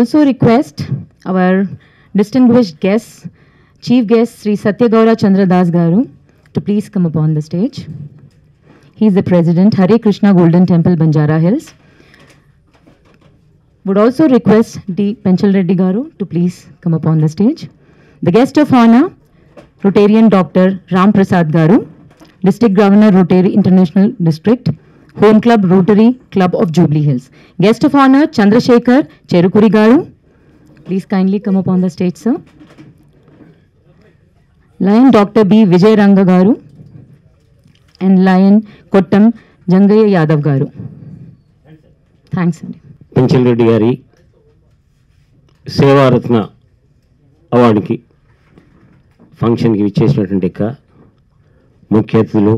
also request our distinguished guest, Chief Guest Sri Satyagoura Chandra Das Garu, to please come upon the stage. He is the President, Hare Krishna Golden Temple, Banjara Hills. Would also request D. Penchal Reddy Garu to please come upon the stage. The guest of honor, Rotarian Dr. Ram Prasad Garu, District Governor, Rotary International District, Home Club, Rotary Club of Jubilee Hills. Guest of honor, Chandrasekhar Cherukuri Garu. Please kindly come upon the stage, sir. Lion Dr. B. Vijay Ranga Garu and Lion Kottam Jangaya Yadav Garu. Thanks, sir. Penchal Reddy గారి సేవారత్న అవార్డుకి ఫంక్షన్కి విచ్చేసినటువంటి ముఖ్య అతిథులు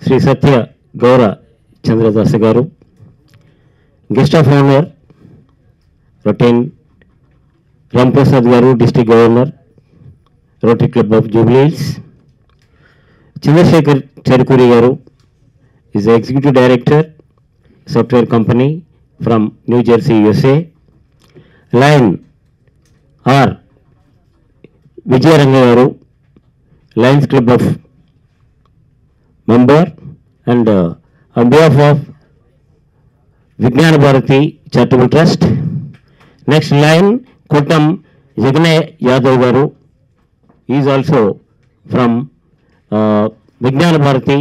శ్రీ సత్య గౌర చంద్రదాస్ గారు, guest of honour rotarian Ramprasad గారు, district governor, rotary club of Jubilee Hills, Chandrasekhar Cherukuri గారు is executive director software company from New Jersey, USA. Lion R. Vijay Ranga Garu, Lions Club of member, and on behalf of Vijnana Bharati Charitable Trust. Next, Lion Kottam Jagane Yadav Garu, he is also from Vijnana Bharati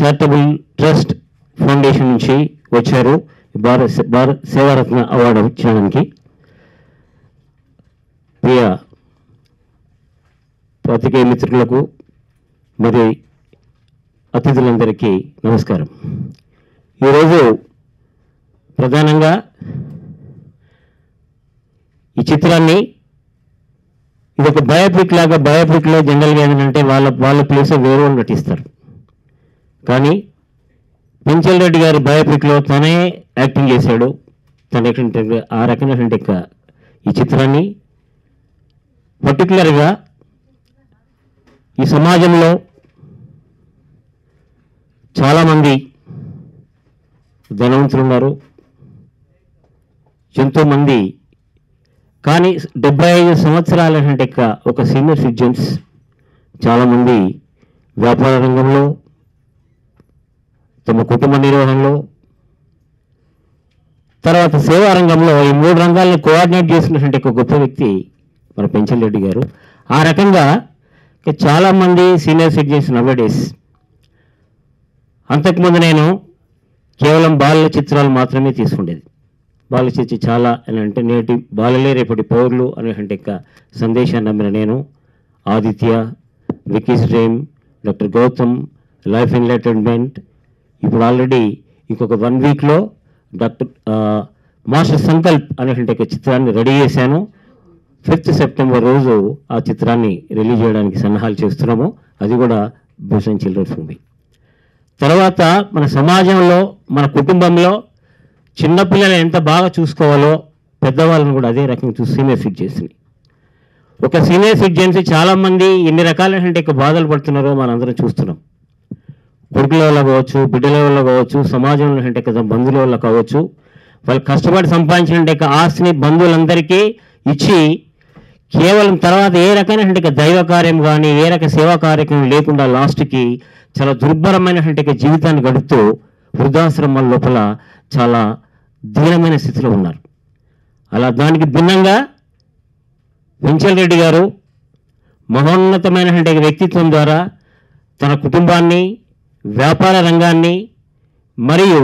Charitable Trust Foundation నుంచి వచ్చారు భారత సేవారత్న award ఇచ్చడానికి. ప్రియ పత్రికేయ మిత్రులకు మరి అతిథులందరికీ నమస్కారం. ఈరోజు ప్రధానంగా ఈ చిత్రాన్ని ఇది ఒక బయోపిక్ లాగా, బయోపిక్లో జనరల్గా ఏంటంటే వాళ్ళ ప్లేస్ వేరే వాళ్ళు నటిస్తారు, కానీ పెంచల్ రెడ్డి గారి బయోపిక్లో తనే యాక్టింగ్ చేశాడు. తన ఆ రకమైనటువంటి ఈ చిత్రాన్ని పర్టికులర్గా ఈ సమాజంలో చాలామంది ధనవంతులు ఉన్నారు, ఎంతోమంది, కానీ 75 సంవత్సరాలటువంటి ఒక సీనియర్ సిటిజన్స్ చాలామంది వ్యాపార రంగంలో, తమ కుటుంబ నిర్వహణలో, తర్వాత సేవా రంగంలో ఈ 3 రంగాలను కోఆర్డినేట్ చేసినటువంటి ఒక గొప్ప వ్యక్తి మన పెంచల్ రెడ్డి గారు. ఆ రకంగా చాలామంది సీనియర్ సిటిజన్స్ నవడేస్. అంతకుముందు నేను కేవలం బాలల చిత్రాలు మాత్రమే తీసుకుండేది. బాలల చిత్ర చాలా అంటే నేటి బాలలే రేపటి పౌరులు అనేటువంటి సందేశాన్ని నమ్మిన నేను ఆదిత్య, వికీస్ dream, doctor Gautam, life enlightenment, ఇప్పుడు ఆల్రెడీ ఇంకొక 1 వీక్లో డాక్టర్ మాస్టర్ సంకల్ప్ అనేటువంటి ఒక చిత్రాన్ని రెడీ చేశాను. 5th సెప్టెంబర్ రోజు ఆ చిత్రాన్ని రిలీజ్ చేయడానికి సన్నాహాలు చేస్తున్నాము. అది కూడా భూషణ్ చిల్డ్రన్స్ మూవీ. తర్వాత మన సమాజంలో, మన కుటుంబంలో చిన్నపిల్లలు ఎంత బాగా చూసుకోవాలో పెద్దవాళ్ళని కూడా అదే రకంగా చూసి సీనియర్ సిటిజన్స్ని. ఒక సీనియర్ సిటిజన్స్ చాలామంది ఎన్ని రకాలైనటువంటి బాధలు పడుతున్నారో మనందరం చూస్తున్నాం. కొడుకుల వల్ల కావచ్చు, బిడ్డల వల్ల కావచ్చు, సమాజంలో అంటే కదా బంధువుల వల్ల కావచ్చు, వాళ్ళు కష్టపడి సంపాదించిన ఆస్తిని బంధువులందరికీ ఇచ్చి కేవలం తర్వాత ఏ రకమైనటువంటి దైవ కార్యం కానీ ఏ రక సేవా కార్యక్రమం లేకుండా లాస్ట్కి చాలా దుర్భరమైనటువంటి జీవితాన్ని గడుపుతూ వృద్ధాశ్రమాల లోపల చాలా దీనమైన స్థితిలో ఉన్నారు. అలా దానికి భిన్నంగా పెంచల్ రెడ్డి గారు మహోన్నతమైనటువంటి వ్యక్తిత్వం ద్వారా తన కుటుంబాన్ని, వ్యాపార రంగాన్ని మరియు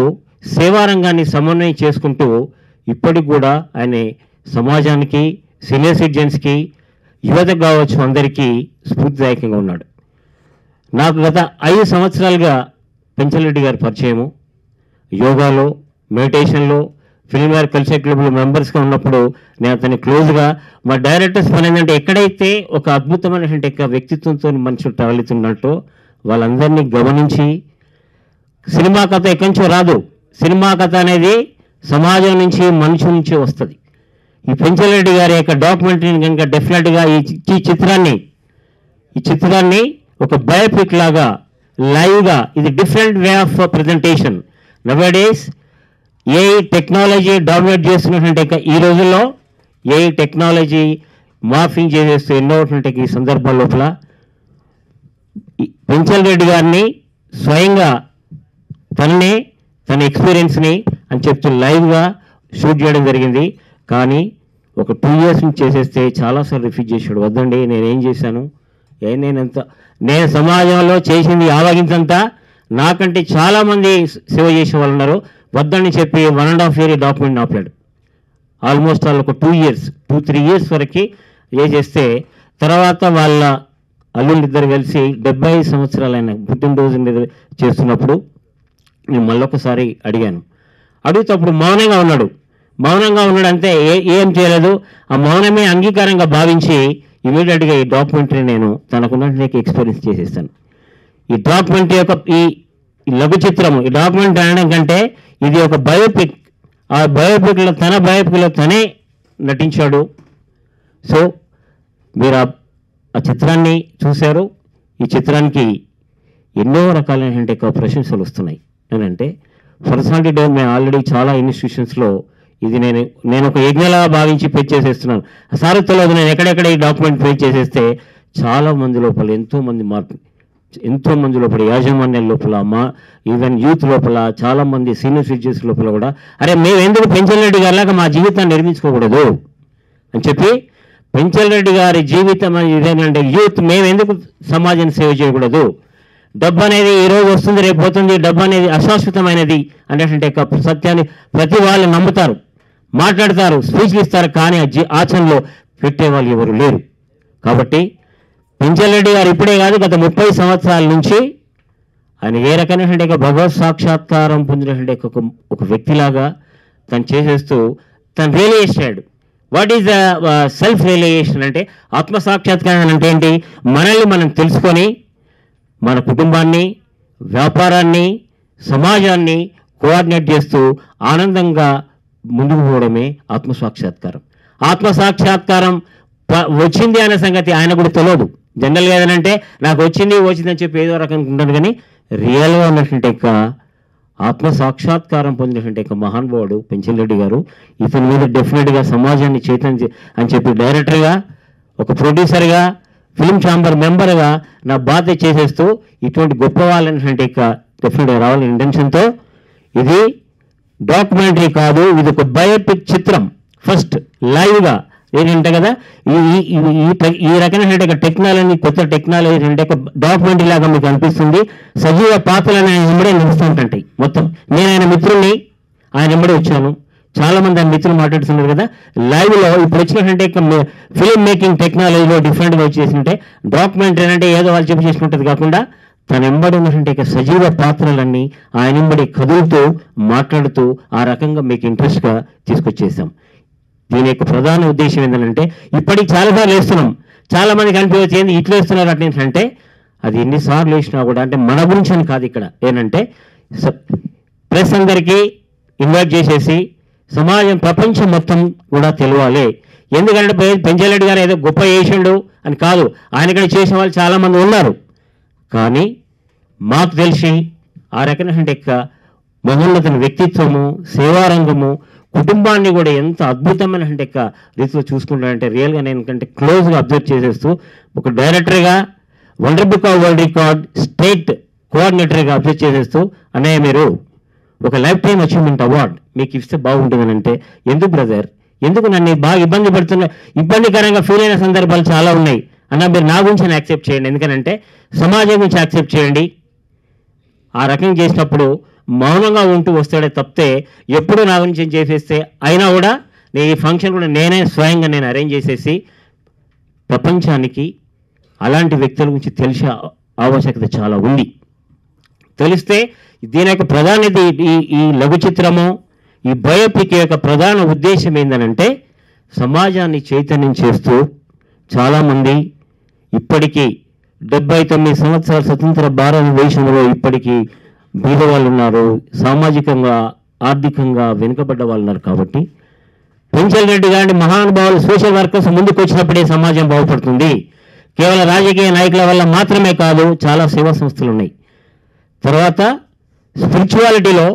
సేవా రంగాన్ని సమన్వయం చేసుకుంటూ ఇప్పటికి కూడా ఆయన సమాజానికి, సీనియర్ సిటిజన్స్కి, యువతకు కావచ్చు అందరికీ స్ఫూర్తిదాయకంగా ఉన్నాడు. నాకు గత 5 సంవత్సరాలుగా పెంచల్ రెడ్డి గారి పరిచయము. యోగాలో, మెడిటేషన్లో, ఫిల్మ్వేర్ కల్చర్ క్లబ్లో మెంబర్స్గా ఉన్నప్పుడు నేను అతన్ని క్లోజ్గా, మా డైరెక్టర్స్ పని ఏంటంటే ఎక్కడైతే ఒక అద్భుతమైనటువంటి వ్యక్తిత్వంతో మనుషులు ట్రావెల్ వాళ్ళందరినీ గమనించి, సినిమా కథ ఎక్కడి నుంచో రాదు, సినిమా కథ అనేది సమాజం నుంచి, మనుషుల నుంచి వస్తుంది. ఈ పెంచల్ రెడ్డి గారి యొక్క డాక్యుమెంటరీని కనుక డెఫినెట్గా ఈ చిత్రాన్ని ఒక బయోపిక్ లాగా లైవ్గా, ఇది different way of presentation. Nowadays AI technology dominate చేస్తున్నటువంటి ఈ రోజుల్లో ఏఐ టెక్నాలజీ మార్ఫింగ్ చేసేస్తూ ఎన్నోటువంటి ఈ సందర్భాల లోపల పెంచల్ రెడ్డి గారిని స్వయంగా తన ఎక్స్పీరియన్స్ని అని చెప్తూ లైవ్గా షూట్ చేయడం జరిగింది. కానీ ఒక 2 years నుంచి చేసేస్తే చాలాసార్లు రిఫ్యూజ్ చేశాడు. వద్దండి, నేనేం చేశాను, నేను సమాజంలో చేసింది ఆవగించంతా, నాకంటే చాలామంది సేవ చేసే వాళ్ళు ఉన్నారు, వద్దని చెప్పి 1.5 year డాక్యుమెంట్ ఆపాడు. ఆల్మోస్ట్ వాళ్ళు ఒక 2-3 years వరకు చేస్తే తర్వాత వాళ్ళ అల్లుళ్ళిద్దరు కలిసి 70 సంవత్సరాలైన పుట్టినరోజు మీద చేస్తున్నప్పుడు నేను మళ్ళొకసారి అడిగాను. అడుగుతప్పుడు మౌనంగా ఉన్నాడు అంతే, ఏం చేయలేదు. ఆ మౌనమే అంగీకారంగా భావించి ఇమీడియట్గా ఈ డాక్యుమెంటరీ నేను తనకున్నటువంటి ఎక్స్పీరియన్స్ చేసేస్తాను. ఈ డాక్యుమెంటరీ యొక్క ఈ లఘు చిత్రము, ఈ డాక్యుమెంటరీ అనడం కంటే ఇది ఒక బయోపిక్. ఆ బయోపిక్లో తన బయోపిక్లో తనే నటించాడు. సో మీరు ఆ చిత్రాన్ని చూశారు. ఈ చిత్రానికి ఎన్నో రకాలైనటువంటి ప్రశంసలు వస్తున్నాయి. ఏంటంటే పర్సనాలిటీ డెవలప్ మేము ఆల్రెడీ చాలా ఇన్స్టిట్యూషన్స్లో ఇది నేను ఒక యజ్ఞలా భావించి పేజ్ చేసేస్తున్నాను. సారథ్యంలో నేను ఎక్కడెక్కడ ఈ డాక్యుమెంట్ పేజ్ చేసేస్తే చాలా మంది లోపల ఎంతోమంది లోపల యాజమాన్యాల లోపల ఈవెన్ యూత్ లోపల చాలామంది సీనియర్ సిటిజన్స్ లోపల కూడా అరే మేము ఎందుకు పెంచల్ రెడ్డి గారిలాగా మా జీవితాన్ని నిర్మించుకోకూడదు అని చెప్పి పెంచల్ రెడ్డి గారి జీవితం ఇదేనంటే యూత్ మేము ఎందుకు సమాజాన్ని సేవ చేయకూడదు, డబ్బు అనేది ఈరోజు వస్తుంది రేపు పోతుంది, డబ్బు అనేది అశాశ్వతమైనది అనేటువంటి సత్యాన్ని ప్రతి వాళ్ళు నమ్ముతారు, మాట్లాడతారు, స్పీచ్లు ఇస్తారు, కానీ ఆచరణలో పెట్టేవాళ్ళు ఎవరు లేరు. కాబట్టి పెంచల్ రెడ్డి గారు ఇప్పుడే కాదు గత 30 సంవత్సరాల నుంచి ఆయన ఏ రకమైనటువంటి భగవత్ సాక్షాత్కారం పొందినటువంటి ఒక వ్యక్తిలాగా తను చేసేస్తూ తను రియలైజ్ అయ్యాడు. What is the self realisation అంటే ఆత్మసాక్షాత్కారం అంటే ఏంటి? మనల్ని మనం తెలుసుకొని మన కుటుంబాన్ని, వ్యాపారాన్ని, సమాజాన్ని కోఆర్డినేట్ చేస్తూ ఆనందంగా ముందుకు పోవడమే ఆత్మసాక్షాత్కారం. ఆత్మసాక్షాత్కారం వచ్చింది అనే సంగతి ఆయన కూడా తెలియదు. జనరల్గా ఏదనంటే నాకు వచ్చిందని చెప్పి ఏదో రకంగా ఉంటాను, కానీ రియల్గా ఉన్నటువంటి ఆత్మసాక్షాత్కారం పొందినటువంటి మహానుభావుడు పెంచల్ రెడ్డి గారు. ఇతని మీద డెఫినెట్గా సమాజాన్ని చైతన్యం అని చెప్పి డైరెక్టర్గా, ఒక ప్రొడ్యూసర్గా, ఫిల్మ్ ఛాంబర్ మెంబర్గా నా బాధ్యత చేసేస్తూ ఇటువంటి గొప్ప వాళ్ళైనటువంటి డెఫినెట్గా రావాలని ఇంటెన్షన్తో ఇది డాక్యుమెంటరీ కాదు, ఇది ఒక బయోపిక్ చిత్రం. ఫస్ట్ లైవ్గా ఏంటంటే కదా ఈ రకమైన టెక్నాలజీ, కొత్త టెక్నాలజీ అంటే డాక్యుమెంటరీ లాగా మీకు అనిపిస్తుంది. సజీవ పాత్రలను ఆయన వెంబడే నిలుస్తుంటాయి. మొత్తం నేను ఆయన మిత్రుల్ని ఆయన వెంబడే వచ్చాను. చాలా మంది ఆయన మిత్రులు మాట్లాడుతున్నారు కదా, లైవ్లో ఇప్పుడు వచ్చినటువంటి ఫిల్మ్ మేకింగ్ టెక్నాలజీలో డిఫరెంట్గా వచ్చేసింటే డాక్యుమెంటరీ అంటే ఏదో వాళ్ళు చెప్పి చేసినట్టు కాకుండా తన వెంబడి ఉన్నటువంటి సజీవ పాత్రలన్నీ ఆయన వెంబడి కదులుతూ మాట్లాడుతూ ఆ రకంగా మీకు ఇంట్రెస్ట్గా తీసుకొచ్చేసాం. దీని యొక్క ప్రధాన ఉద్దేశం ఏంటంటే ఇప్పటికి చాలాసార్లు వేస్తున్నాం, చాలా మందికి అనిపించవచ్చు ఏంది ఇట్లా వేస్తున్నారు అంటే అది ఎన్నిసార్లు వేసినా కూడా అంటే మన గురించి అని కాదు. ఇక్కడ ఏంటంటే ప్రెస్ అందరికీ ఇన్వైట్ చేసేసి సమాజం ప్రపంచం మొత్తం కూడా తెలియాలి. ఎందుకంటే పెంచల్ రెడ్డి గారు ఏదో గొప్ప చేసిండు అని కాదు, ఆయన ఇక్కడ చేసిన వాళ్ళు చాలామంది ఉన్నారు. కానీ మాకు తెలిసి ఆ రకమైన మహోన్నత వ్యక్తిత్వము, సేవారంగము, కుటుంబాన్ని కూడా ఎంత అద్భుతమైన రీతిలో చూసుకుంటాడంటే రియల్గా నేను క్లోజ్గా అబ్జర్వ్ చేసేస్తూ ఒక డైరెక్టర్గా, wonder book of world record state కోఆర్డినేటర్గా అబ్జర్వ్ చేసేస్తూ అన్నయ్య మీరు ఒక లైఫ్ టైమ్ అచీవ్మెంట్ అవార్డ్ మీకు ఇస్తే బాగుంటుందని అంటే ఎందుకు బ్రదర్, ఎందుకు నన్ను బాగా ఇబ్బందికరంగా ఫీల్ అయిన సందర్భాలు చాలా ఉన్నాయి అన్న, మీరు నా గురించి యాక్సెప్ట్ చేయండి, ఎందుకనంటే సమాజం గురించి యాక్సెప్ట్ చేయండి. ఆ రకంగా చేసినప్పుడు మౌనంగా ఉంటూ వస్తాడే తప్పితే ఎప్పుడు నా గురించి చేసేస్తే అయినా కూడా నేను ఈ ఫంక్షన్ కూడా నేనే స్వయంగా నేను అరేంజ్ చేసేసి ప్రపంచానికి అలాంటి వ్యక్తుల గురించి తెలిసే ఆవశ్యకత చాలా ఉంది. తెలిస్తే దీని యొక్క ప్రధానత ఈ లఘు చిత్రము, ఈ బయోపిక్ యొక్క ప్రధాన ఉద్దేశం ఏంటంటే సమాజాన్ని చైతన్యం చేస్తూ చాలామంది ఇప్పటికీ 79 సంవత్సరాల స్వతంత్ర భారతదేశంలో ఇప్పటికీ బీద వాళ్ళు ఉన్నారు, సామాజికంగా ఆర్థికంగా వెనుకబడ్డ వాళ్ళు ఉన్నారు. కాబట్టి పెంచల్ రెడ్డి గారి మహానుభావులు సోషల్ వర్కర్స్ ముందుకు వచ్చినప్పుడే సమాజం బాగుపడుతుంది. కేవలం రాజకీయ నాయకుల వల్ల మాత్రమే కాదు, చాలా సేవా సంస్థలు ఉన్నాయి. తర్వాత స్పిరిచువాలిటీలో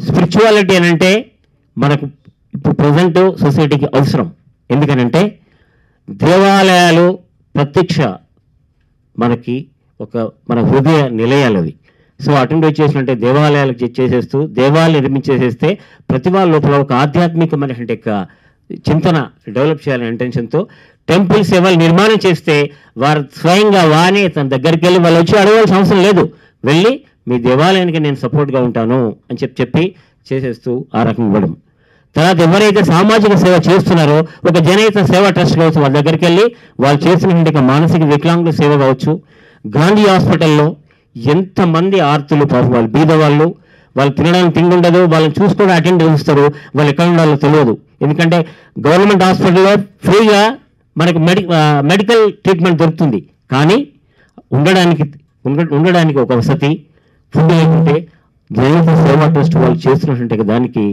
స్పిరిచువాలిటీ అని అంటే మనకు ఇప్పుడు ప్రజెంట్ సొసైటీకి అవసరం. ఎందుకనంటే దేవాలయాలు ప్రత్యక్ష మనకి మన హృదయ నిలయాలవి. సో అటెండ్ వచ్చేసినట్టే దేవాలయాలకు చేసేస్తూ దేవాలయాలు నిర్మించేసేస్తే ప్రతి వాళ్ళ లోపల ఒక ఆధ్యాత్మికమైనటువంటి చింతన డెవలప్ చేయాలనే ఇంటెన్షన్తో టెంపుల్ సేవలు నిర్మాణం చేస్తే వారు స్వయంగా వానే తన దగ్గరికి వెళ్ళి వాళ్ళు వచ్చి అడగాల్సిన అవసరం లేదు. వెళ్ళి మీ దేవాలయానికి నేను సపోర్ట్గా ఉంటాను అని చెప్పి చేసేస్తూ ఆ రకం ఇవ్వడం. తర్వాత ఎవరైతే సామాజిక సేవ చేస్తున్నారో ఒక జనహిత సేవా ట్రస్ట్ కావచ్చు, వాళ్ళ దగ్గరికి వెళ్ళి వాళ్ళు చేసినటువంటి మానసిక వికలాంగుల సేవ కావచ్చు. గాంధీ హాస్పిటల్లో ఎంతమంది ఆర్తులు పాపం వాళ్ళు బీదవాళ్ళు, వాళ్ళు తినడానికి తిండి ఉండదు, వాళ్ళని చూసుకోవడం అటెండ్ చేస్తారు, వాళ్ళు ఎక్కడ ఉండాలో తెలియదు. ఎందుకంటే గవర్నమెంట్ హాస్పిటల్లో ఫ్రీగా మనకు మెడికల్ ట్రీట్మెంట్ దొరుకుతుంది, కానీ ఉండడానికి ఒక వసతి ఫుడ్ ఏంటంటే జనహిత సేవా ట్రస్ట్ వాళ్ళు చేస్తున్నటువంటి దానికి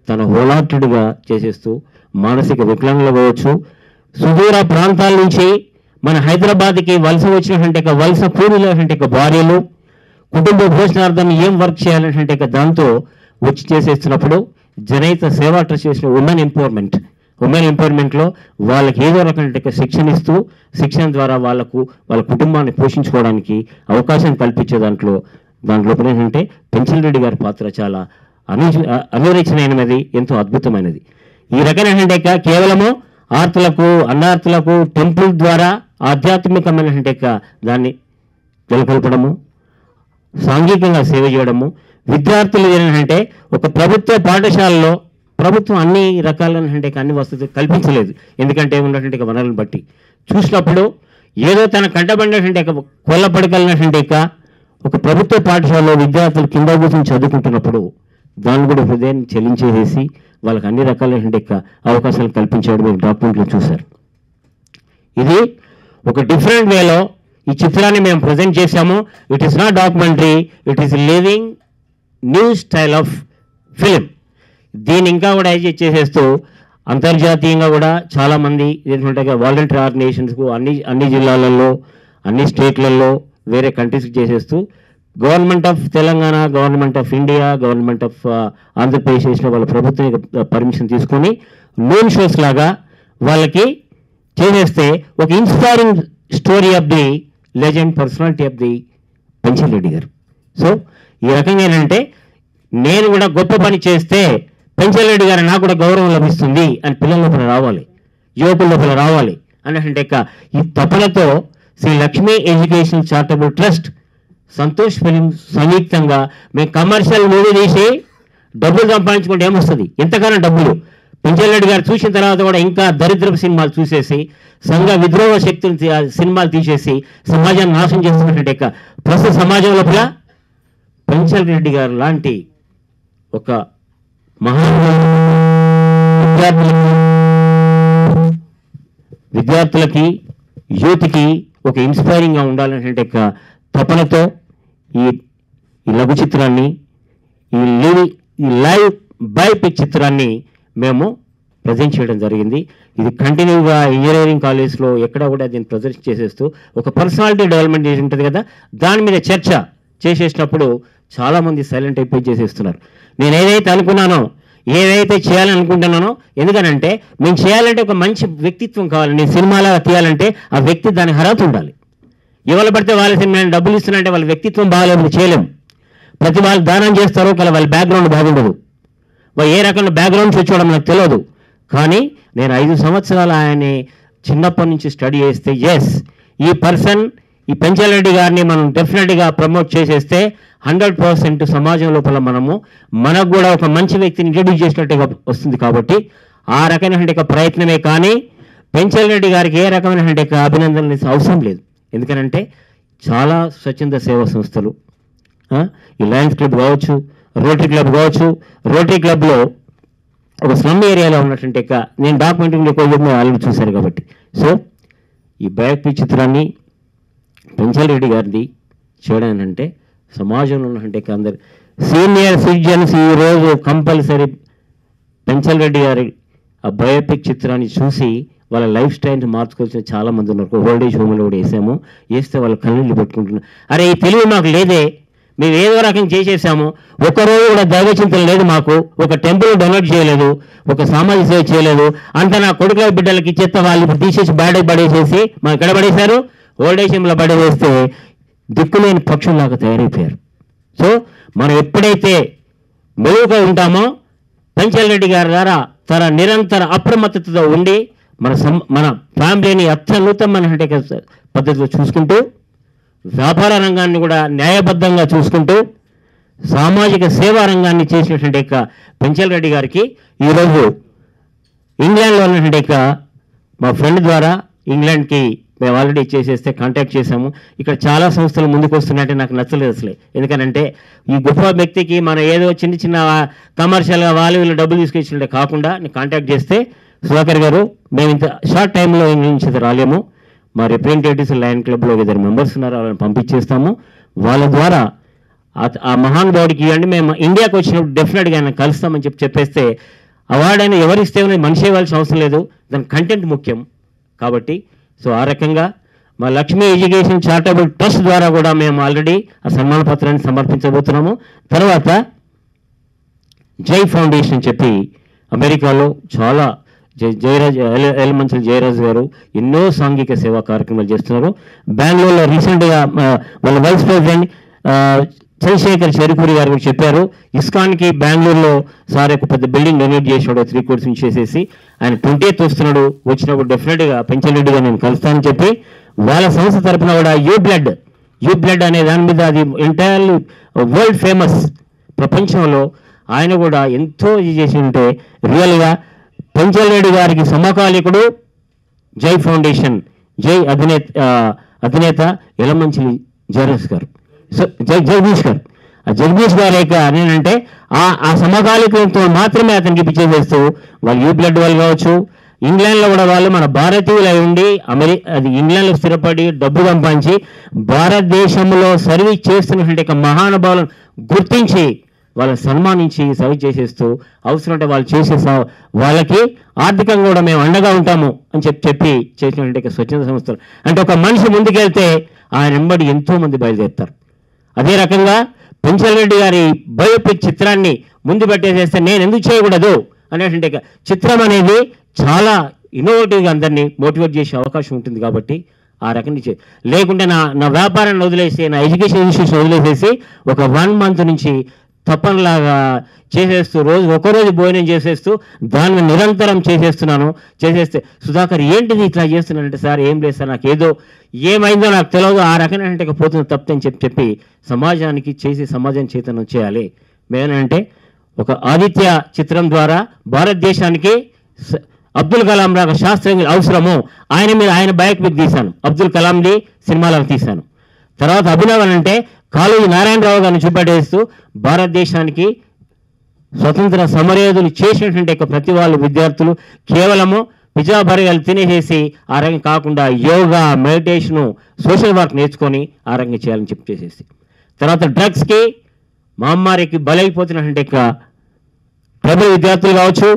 తన హోలాటెడ్గా చేసేస్తూ మానసిక వికలాంగులు కావచ్చు, సుదూర ప్రాంతాల నుంచి మన హైదరాబాద్కి వలస వచ్చినటువంటి వలస కూలీలటువంటి భార్యలు కుటుంబ భోజనార్థం ఏం వర్క్ చేయాలంటే దాంతో వచ్చి చేసేస్తున్నప్పుడు జనహిత సేవా ట్రస్ట్ చేసిన ఉమెన్ ఎంపవర్మెంట్లో వాళ్ళకి ఏదో రకమైన శిక్షణ ఇస్తూ శిక్షణ ద్వారా వాళ్ళ కుటుంబాన్ని పోషించుకోవడానికి అవకాశం కల్పించే దాంట్లో ఏంటంటే పెంచల్ రెడ్డి గారి పాత్ర చాలా అనురచనమైనది, ఎంతో అద్భుతమైనది. ఈ రకమైనటువంటి కేవలము ఆర్తులకు అన్నార్తులకు టెంపుల్ ద్వారా ఆధ్యాత్మికమైనటువంటి దాన్ని నెలకొల్పడము, సాంఘికంగా సేవ చేయడము. విద్యార్థులు ఏంటంటే ఒక ప్రభుత్వ పాఠశాలలో ప్రభుత్వం అన్ని రకాలైనటువంటి అన్ని వసతులు కల్పించలేదు. ఎందుకంటే ఉన్నటువంటి వనరులను బట్టి చూసినప్పుడు ఏదో తన కంటబడినటువంటి కొల్లపడగలిగినటువంటి ఒక ప్రభుత్వ పాఠశాలలో విద్యార్థులు కింద కూర్చొని చదువుకుంటున్నప్పుడు దాన్ని కూడా హృదయాన్ని చెల్లించేసేసి వాళ్ళకి అన్ని రకాలైనటువంటి అవకాశాలు కల్పించడం మీరు డాక్యుమెంట్లో చూశారు. ఇది ఒక డిఫరెంట్ వేలో ఈ చిత్రాన్ని మేము ప్రజెంట్ చేశాము. It is not documentary, it is living new style of film. దీన్ని ఇంకా కూడా చేసేస్తూ అంతర్జాతీయంగా కూడా చాలామంది ఏంటంటే వాలంటీర్ ఆర్గనైజేషన్స్కు అన్ని జిల్లాలలో అన్ని స్టేట్లలో వేరే కంట్రీస్కి చేసేస్తూ government of Telangana, government of India, government of Andhra Pradesh చేసిన వాళ్ళ ప్రభుత్వం పర్మిషన్ తీసుకొని నూన్ షోస్ లాగా వాళ్ళకి చేసేస్తే ఒక inspiring story of the legend personality of the Penchal Reddy గారు. సో ఈ రకంగా ఏంటంటే నేను కూడా గొప్ప పని చేస్తే పెంచల్ రెడ్డి గారు నాకు కూడా గౌరవం లభిస్తుంది అని పిల్లల లోపల రావాలి, యువకుల లోపల రావాలి అన్నటువంటి ఈ తపనతో Shri Lakshmi education charitable trust Santosh films సంయుక్తంగా మేము కమర్షియల్ మూవీ తీసి డబ్బులు సంపాదించుకుంటే ఏమొస్తుంది, ఎంతగానో డబ్బులు. పెంచల్ రెడ్డి గారు చూసిన తర్వాత కూడా ఇంకా దరిద్రపు సినిమాలు చూసేసి సంఘ విద్రోహ శక్తులు సినిమాలు తీసేసి సమాజాన్ని నాశనం చేస్తున్నటువంటి ప్రస్తుత సమాజం లోపల పెంచల్ రెడ్డి గారు లాంటి ఒక విద్యార్థులకి యూత్కి ఒక ఇన్స్పైరింగ్గా ఉండాలనే తపనతో ఈ లఘు చిత్రాన్ని ఈ లైవ్ బయోపిక్ చిత్రాన్ని మేము ప్రజెంట్ చేయడం జరిగింది. ఇది కంటిన్యూగా ఇంజనీరింగ్ కాలేజ్లో ఎక్కడ కూడా దీన్ని ప్రజెంట్ చేసేస్తూ ఒక పర్సనాలిటీ డెవలప్మెంట్ చేసి ఉంటుంది కదా, దాని మీద చర్చ చేసేసినప్పుడు చాలామంది సైలెంట్ అయిపోయి చేసేస్తున్నారు. నేను ఏదైతే అనుకున్నానో ఏదైతే చేయాలని అనుకుంటున్నానో, ఎందుకనంటే మేము చేయాలంటే ఒక మంచి వ్యక్తిత్వం కావాలి. నేను సినిమాలాగా తీయాలంటే ఆ వ్యక్తి దానికి అర్హత ఉండాలి. ఎవరు పడితే వాళ్ళ సినిమా డబ్బులు ఇస్తున్నారంటే వాళ్ళ వ్యక్తిత్వం బాగాలేదు, చేయలేము. ప్రతి వాళ్ళు దానం చేస్తారో కానీ వాళ్ళ బ్యాక్గ్రౌండ్ బాగుండదు, వాళ్ళు ఏ రకమైన బ్యాక్గ్రౌండ్స్ వచ్చేయడం నాకు తెలియదు. కానీ నేను 5 సంవత్సరాలు ఆయన్ని చిన్నప్పటి నుంచి స్టడీ చేస్తే ఈ పర్సన్ ఈ పెంచల్ రెడ్డి గారిని మనం డెఫినెట్గా ప్రమోట్ చేసేస్తే 100% సమాజం లోపల మనకు కూడా ఒక మంచి వ్యక్తిని ఇంట్రడ్యూస్ చేసినట్టుగా వస్తుంది. కాబట్టి ఆ రకమైనటువంటి ప్రయత్నమే కానీ పెంచల్ రెడ్డి గారికి ఏ రకమైనటువంటి అభినందనలు అవసరం లేదు. ఎందుకనంటే చాలా స్వచ్ఛంద సేవా సంస్థలు, ఈ లయన్స్ క్లబ్ కావచ్చు, రోటరీ క్లబ్ కావచ్చు, రోటరీ క్లబ్లో ఒక స్లమ్ ఏరియాలో ఉన్నటువంటి నేను డాక్యుమెంటరీలో ఎక్కువ ఆల్రెడీ చూశాను కాబట్టి. సో ఈ బయోపిక్ చిత్రాన్ని పెంచల్ రెడ్డి గారిది చేయడం అంటే సమాజంలో ఉన్నటువంటి అందరు సీనియర్ సిటిజన్స్ ఈరోజు కంపల్సరీ పెంచల్ రెడ్డి గారి ఆ బయోపిక్ చిత్రాన్ని చూసి వాళ్ళ లైఫ్ స్టైల్ని మార్చుకోవాల్సిన చాలామంది ఉన్నారు. ఓల్డ్ ఏజ్ హోమ్లో కూడా వేసాము, వేస్తే వాళ్ళ కన్నీళ్ళు పెట్టుకుంటున్నారు. అరే ఈ తెలివి మాకు లేదే, మేము ఏదో రకంగా చేసేసాము. ఒక్కరోజు కూడా దైవ చింతన లేదు మాకు. ఒక టెంపుల్ డొనేట్ చేయలేదు, ఒక సామాజిక సేవ చేయలేదు. అంతా నా కొడుకుల బిడ్డలకి ఇచ్చేస్తే వాళ్ళు ఇప్పుడు తీసేసి బ్యాడ్ పడేసేసి మా ఎక్కడ పడేశారు, ఓల్డ్ ఏజ్ హోమ్లో పడేసేస్తే దిక్కులేని పక్షుల్లాగా తయారైపోయారు. సో మనం ఎప్పుడైతే మెలుగుగా ఉంటామో పెంచల్ రెడ్డి గారి ద్వారా తన నిరంతర అప్రమత్తతతో ఉండి మన ఫ్యామిలీని అత్యున్నతమైన పద్ధతిలో చూసుకుంటూ, వ్యాపార రంగాన్ని కూడా న్యాయబద్ధంగా చూసుకుంటూ, సామాజిక సేవా రంగాన్ని చేసినటువంటి పెంచల్ రెడ్డి గారికి ఈరోజు ఇంగ్లాండ్లో ఉన్నటువంటి మా ఫ్రెండ్ ద్వారా ఇంగ్లాండ్కి మేము ఆల్రెడీ చేసేస్తే కాంటాక్ట్ చేశాము. ఇక్కడ చాలా సంస్థలు ముందుకు వస్తున్నాయంటే నాకు నచ్చలేదు అసలే. ఎందుకనంటే ఈ గొప్ప వ్యక్తికి మనం ఏదో చిన్న చిన్న కమర్షియల్గా వీళ్ళు డబ్బులు తీసుకొచ్చినట్టే కాకుండా నేను కాంటాక్ట్ చేస్తే, సుధాకర్ గారు మేము ఇంత షార్ట్ టైంలో ఇంగ్లాండ్ నుంచి రాలేము, మా రిప్రజెంటేటివ్స్ లయన్ క్లబ్లో 2 మెంబర్స్ ఉన్నారు, వాళ్ళని పంపించేస్తాము, వాళ్ళ ద్వారా ఆ మహానుభావుడికి ఇవ్వండి, మేము ఇండియాకి వచ్చినప్పుడు డెఫినెట్గా ఆయన కలుస్తామని చెప్పేస్తే అవార్డు అయినా ఎవరిస్తే మనిషి ఇవ్వాల్సిన అవసరం లేదు, దాని కంటెంట్ ముఖ్యం కాబట్టి. సో ఆ రకంగా మా లక్ష్మీ ఎడ్యుకేషన్ చారిటబుల్ ట్రస్ట్ ద్వారా కూడా మేము ఆల్రెడీ ఆ సన్మాన పత్రాన్ని సమర్పించబోతున్నాము. తర్వాత జై ఫౌండేషన్ చెప్పి అమెరికాలో చాలా జయరాజ్ ఎలమంచల్ జయరాజ్ గారు ఎన్నో సాంఘిక సేవా కార్యక్రమాలు చేస్తున్నారు. బెంగళూరులో రీసెంట్గా వాళ్ళ వైస్ ప్రెసిడెంట్ చంద్రశేఖర్ చెరుకూరి గారు కూడా చెప్పారు, ఇస్కాన్కి బెంగళూరులో సార్ ఒక పెద్ద బిల్డింగ్ డొనేట్ చేసాడు 3 కోర్స్ నుంచి చేసేసి, ఆయన 20th వస్తున్నాడు, వచ్చినప్పుడు డెఫినెట్గా పెంచల్ రెడ్డిగా నేను కలుస్తానని చెప్పి వాళ్ళ సంస్థ తరఫున కూడా యూ బ్లడ్ అనే దాని మీద అది ఎంటైర్లీ వరల్డ్ ఫేమస్, ప్రపంచంలో ఆయన కూడా ఎంతో ఇది చేసి ఉంటే రియల్గా పెంచల్ రెడ్డి గారికి సమకాలికుడు జై ఫౌండేషన్ అధినేత యలమంచిలి జయరాజ్ గారు, జగదీష్ గారు. ఆ జగదీష్ గారు నేనంటే ఆ సమకాలికంతో మాత్రమే అతనికి పిచ్చేసేస్తూ వాళ్ళు యూ బ్లడ్ వాళ్ళు కావచ్చు, ఇంగ్లాండ్లో కూడా వాళ్ళు మన భారతీయులు అయి ఉండి అది ఇంగ్లాండ్లో స్థిరపడి డబ్బు సంపాదించి భారతదేశంలో సర్వీస్ చేస్తున్నటువంటి మహానుభావులను గుర్తించి వాళ్ళని సన్మానించి సర్వీస్ చేసేస్తూ అవసరం అంటే వాళ్ళు చేసే వాళ్ళకి ఆర్థికంగా కూడా మేము అండగా ఉంటాము అని చెప్పి చేసినటువంటి స్వచ్ఛంద సంస్థలు. అంటే ఒక మనిషి ముందుకెళ్తే ఆయన వెంబడి ఎంతోమంది బయలుదేరుతారు. అదే రకంగా పెంచల్ రెడ్డి గారి బయోపిక్ చిత్రాన్ని ముందు పెట్టేసేస్తే నేను ఎందుకు చేయకూడదు అనేటువంటి చిత్రం అనేది చాలా ఇన్నోవేటివ్గా అందరినీ మోటివేట్ చేసే అవకాశం ఉంటుంది. కాబట్టి ఆ రకంగా లేకుంటే నా వ్యాపారాన్ని వదిలేసి, నా ఎడ్యుకేషన్ ఇన్స్టిట్యూషన్ వదిలేసేసి ఒక 1 month నుంచి తప్పనిలాగా చేసేస్తూ ఒకరోజు భోజనం చేసేస్తూ దాన్ని నిరంతరం చేసేస్తే సుధాకర్ ఏంటిది ఇట్లా చేస్తున్నానంటే, సార్ ఏం లేదు సార్, నాకు ఏమైందో నాకు తెలియదు, ఆ రకమైన పోతుంది తప్పని చెప్పి సమాజానికి సమాజాన్ని చైతన్యం చేయాలి. మేనంటే ఒక ఆదిత్య చిత్రం ద్వారా భారతదేశానికి అబ్దుల్ కలాం లాగా శాస్త్రజ్ఞులు అవసరము, ఆయన బయోపిక్ తీశాను, అబ్దుల్ కలాంది సినిమాలకు తీశాను. తర్వాత అభినవ్ అంటే కాళోజీ నారాయణరావు గారిని చూపెట్టేస్తూ భారతదేశానికి స్వతంత్ర సమరయోధులు చేసినటువంటి ప్రతి వాళ్ళు విద్యార్థులు కేవలము పిజ్జా బర్గర్లు తినేసేసి ఆ రంగం కాకుండా యోగా, మెడిటేషను, సోషల్ వర్క్ నేర్చుకొని ఆ రంగం చేయాలని చెప్పేసేసి, తర్వాత డ్రగ్స్కి మహమ్మారికి బలైపోతున్నటువంటి ప్రబల విద్యార్థులు కావచ్చు,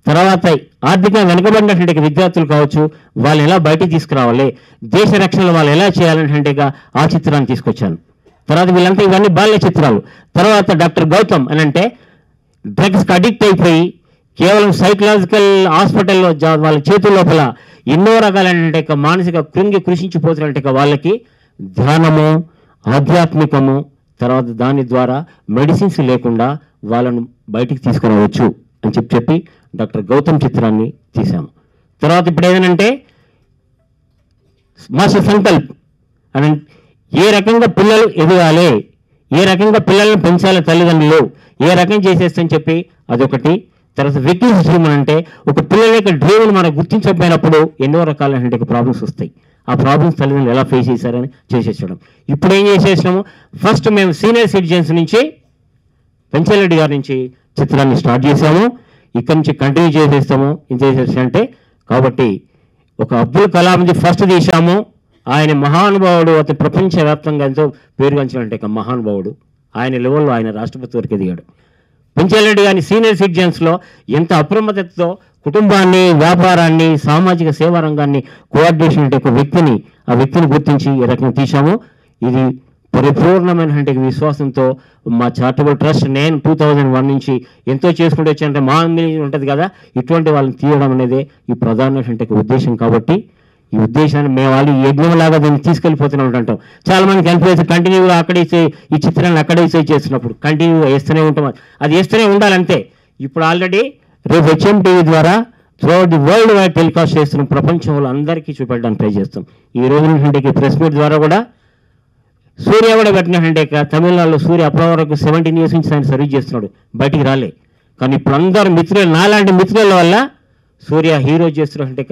తర్వాత ఆర్థికంగా వెనుకబడినటువంటి విద్యార్థులు కావచ్చు, వాళ్ళు ఎలా బయటికి తీసుకురావాలి, దేశ రక్షణలో వాళ్ళు ఎలా చేయాలనేటువంటిగా ఆ చిత్రాన్ని తీసుకొచ్చాను. తర్వాత వీళ్ళంతా ఇవన్నీ బాల్య చిత్రాలు. తర్వాత డాక్టర్ గౌతమ్ అని అంటే డ్రగ్స్కి అడిక్ట్ అయిపోయి కేవలం సైకలాజికల్ హాస్పిటల్లో వాళ్ళ చేతుల లోపల ఎన్నో రకాలైన మానసిక కృషించిపోతున్నట్టు వాళ్ళకి ధ్యానము, ఆధ్యాత్మికము, తర్వాత దాని ద్వారా మెడిసిన్స్ లేకుండా వాళ్ళను బయటికి తీసుకురావచ్చు అని చెప్పి డాక్టర్ గౌతమ్ చిత్రాన్ని తీశాము. తర్వాత ఇప్పుడు ఏదనంటే మాస్టర్ సంకల్ప్ అని ఏ రకంగా పిల్లలు ఎదగాలి, ఏ రకంగా పిల్లలను పెంచాలి తల్లిదండ్రులు, ఏ రకం చేసేస్తని చెప్పి అదొకటి. తర్వాత వ్యక్తి డ్రీమ్ అంటే ఒక పిల్లల యొక్క డ్రీమ్ను మనం గుర్తించకపోయినప్పుడు ఎన్నో రకాలైన ప్రాబ్లమ్స్ వస్తాయి. ఆ ప్రాబ్లమ్స్ తల్లిదండ్రులు ఎలా ఫేస్ చేశారని చేసేసడం. ఇప్పుడు ఏం చేసేసినాము, ఫస్ట్ మేము సీనియర్ సిటిజన్స్ నుంచి పెంచల్ రెడ్డి గారి నుంచి చిత్రాన్ని స్టార్ట్ చేసాము, ఇక్కడి నుంచి కంటిన్యూ చేసేస్తాము. ఏం చేసేసి అంటే కాబట్టి ఒక అబ్దుల్ కలాంది ఫస్ట్ తీసాము, ఆయన మహానుభావుడు, అతను ప్రపంచవ్యాప్తంగా ఎంతో పేరుగాంచినటువంటి మహానుభావుడు, ఆయన లెవెల్లో ఆయన రాష్ట్రపతి వరకు ఎదిగాడు. పెంచల్ రెడ్డి గారిని సీనియర్ సిటిజన్స్లో ఎంత అప్రమత్తతతో కుటుంబాన్ని, వ్యాపారాన్ని, సామాజిక సేవా రంగాన్ని కోఆర్డినేషన్ ఒక వ్యక్తిని గుర్తించి ఈ రకంగా తీసాము. ఇది పరిపూర్ణమైనటువంటి విశ్వాసంతో మా చారిటబుల్ ట్రస్ట్ నేను 2001 నుంచి ఎంతో చేసుకుంటూ వచ్చానంటే మా ఉంటుంది కదా, ఇటువంటి వాళ్ళని తీయడం అనేది ఈ ప్రధానమైనటువంటి ఉద్దేశం. కాబట్టి ఈ ఉద్దేశాన్ని మేము వాళ్ళు యజ్ఞంలాగా దాన్ని తీసుకెళ్ళిపోతూనే ఉంటాం. చాలా మందికి హెల్ప్ చేసి కంటిన్యూగా అక్కడే ఈ చిత్రాన్ని అక్కడే చేస్తున్నప్పుడు కంటిన్యూగా వేస్తూనే ఉంటాం. అది వేస్తూనే ఉండాలంతే. ఇప్పుడు ఆల్రెడీ రేపు HMTV ద్వారా throughout the world wide telecast చేస్తున్నాం. ప్రపంచంలో అందరికీ చూపెట్టడానికి ట్రై చేస్తాం. ఈ రోజు ప్రెస్ మీట్ ద్వారా కూడా సూర్య కూడా పెట్టినట్టే తమిళనాడులో సూర్య అప్పటి వరకు 17 years నుంచి ఆయన సర్వీస్ చేస్తున్నాడు, బయటికి రాలే. కానీ ఇప్పుడు అందరు మిత్రులు, నాలాంటి మిత్రుల వల్ల సూర్య హీరో చేస్తున్నట్టే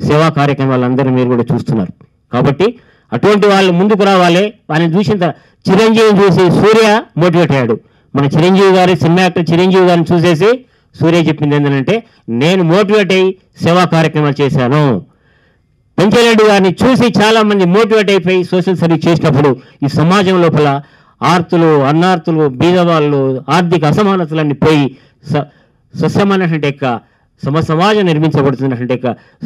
సేవా కార్యక్రమాలు అందరూ మీరు కూడా చూస్తున్నారు. కాబట్టి అటువంటి వాళ్ళు ముందుకు రావాలి. వాళ్ళని చూసిన చిరంజీవిని చూసి సూర్య మోటివేట్ అయ్యాడు. మన చిరంజీవి గారి సినిమా యాక్టర్ చిరంజీవి గారిని చూసేసి సూర్య చెప్పింది ఏంటంటే, నేను మోటివేట్ అయ్యి సేవా కార్యక్రమాలు చేశాను. పెంచలరెడ్డి గారిని చూసి చాలామంది మోటివేట్ అయిపోయి సోషల్ సర్వీస్ చేసినప్పుడు ఈ సమాజం లోపల ఆర్తులు, అన్నార్తులు, బీదవాళ్ళు, ఆర్థిక అసమానతలన్నీ పోయి సస్యమైనటువంటి సమాజం నిర్మించబడుతున్నటువంటి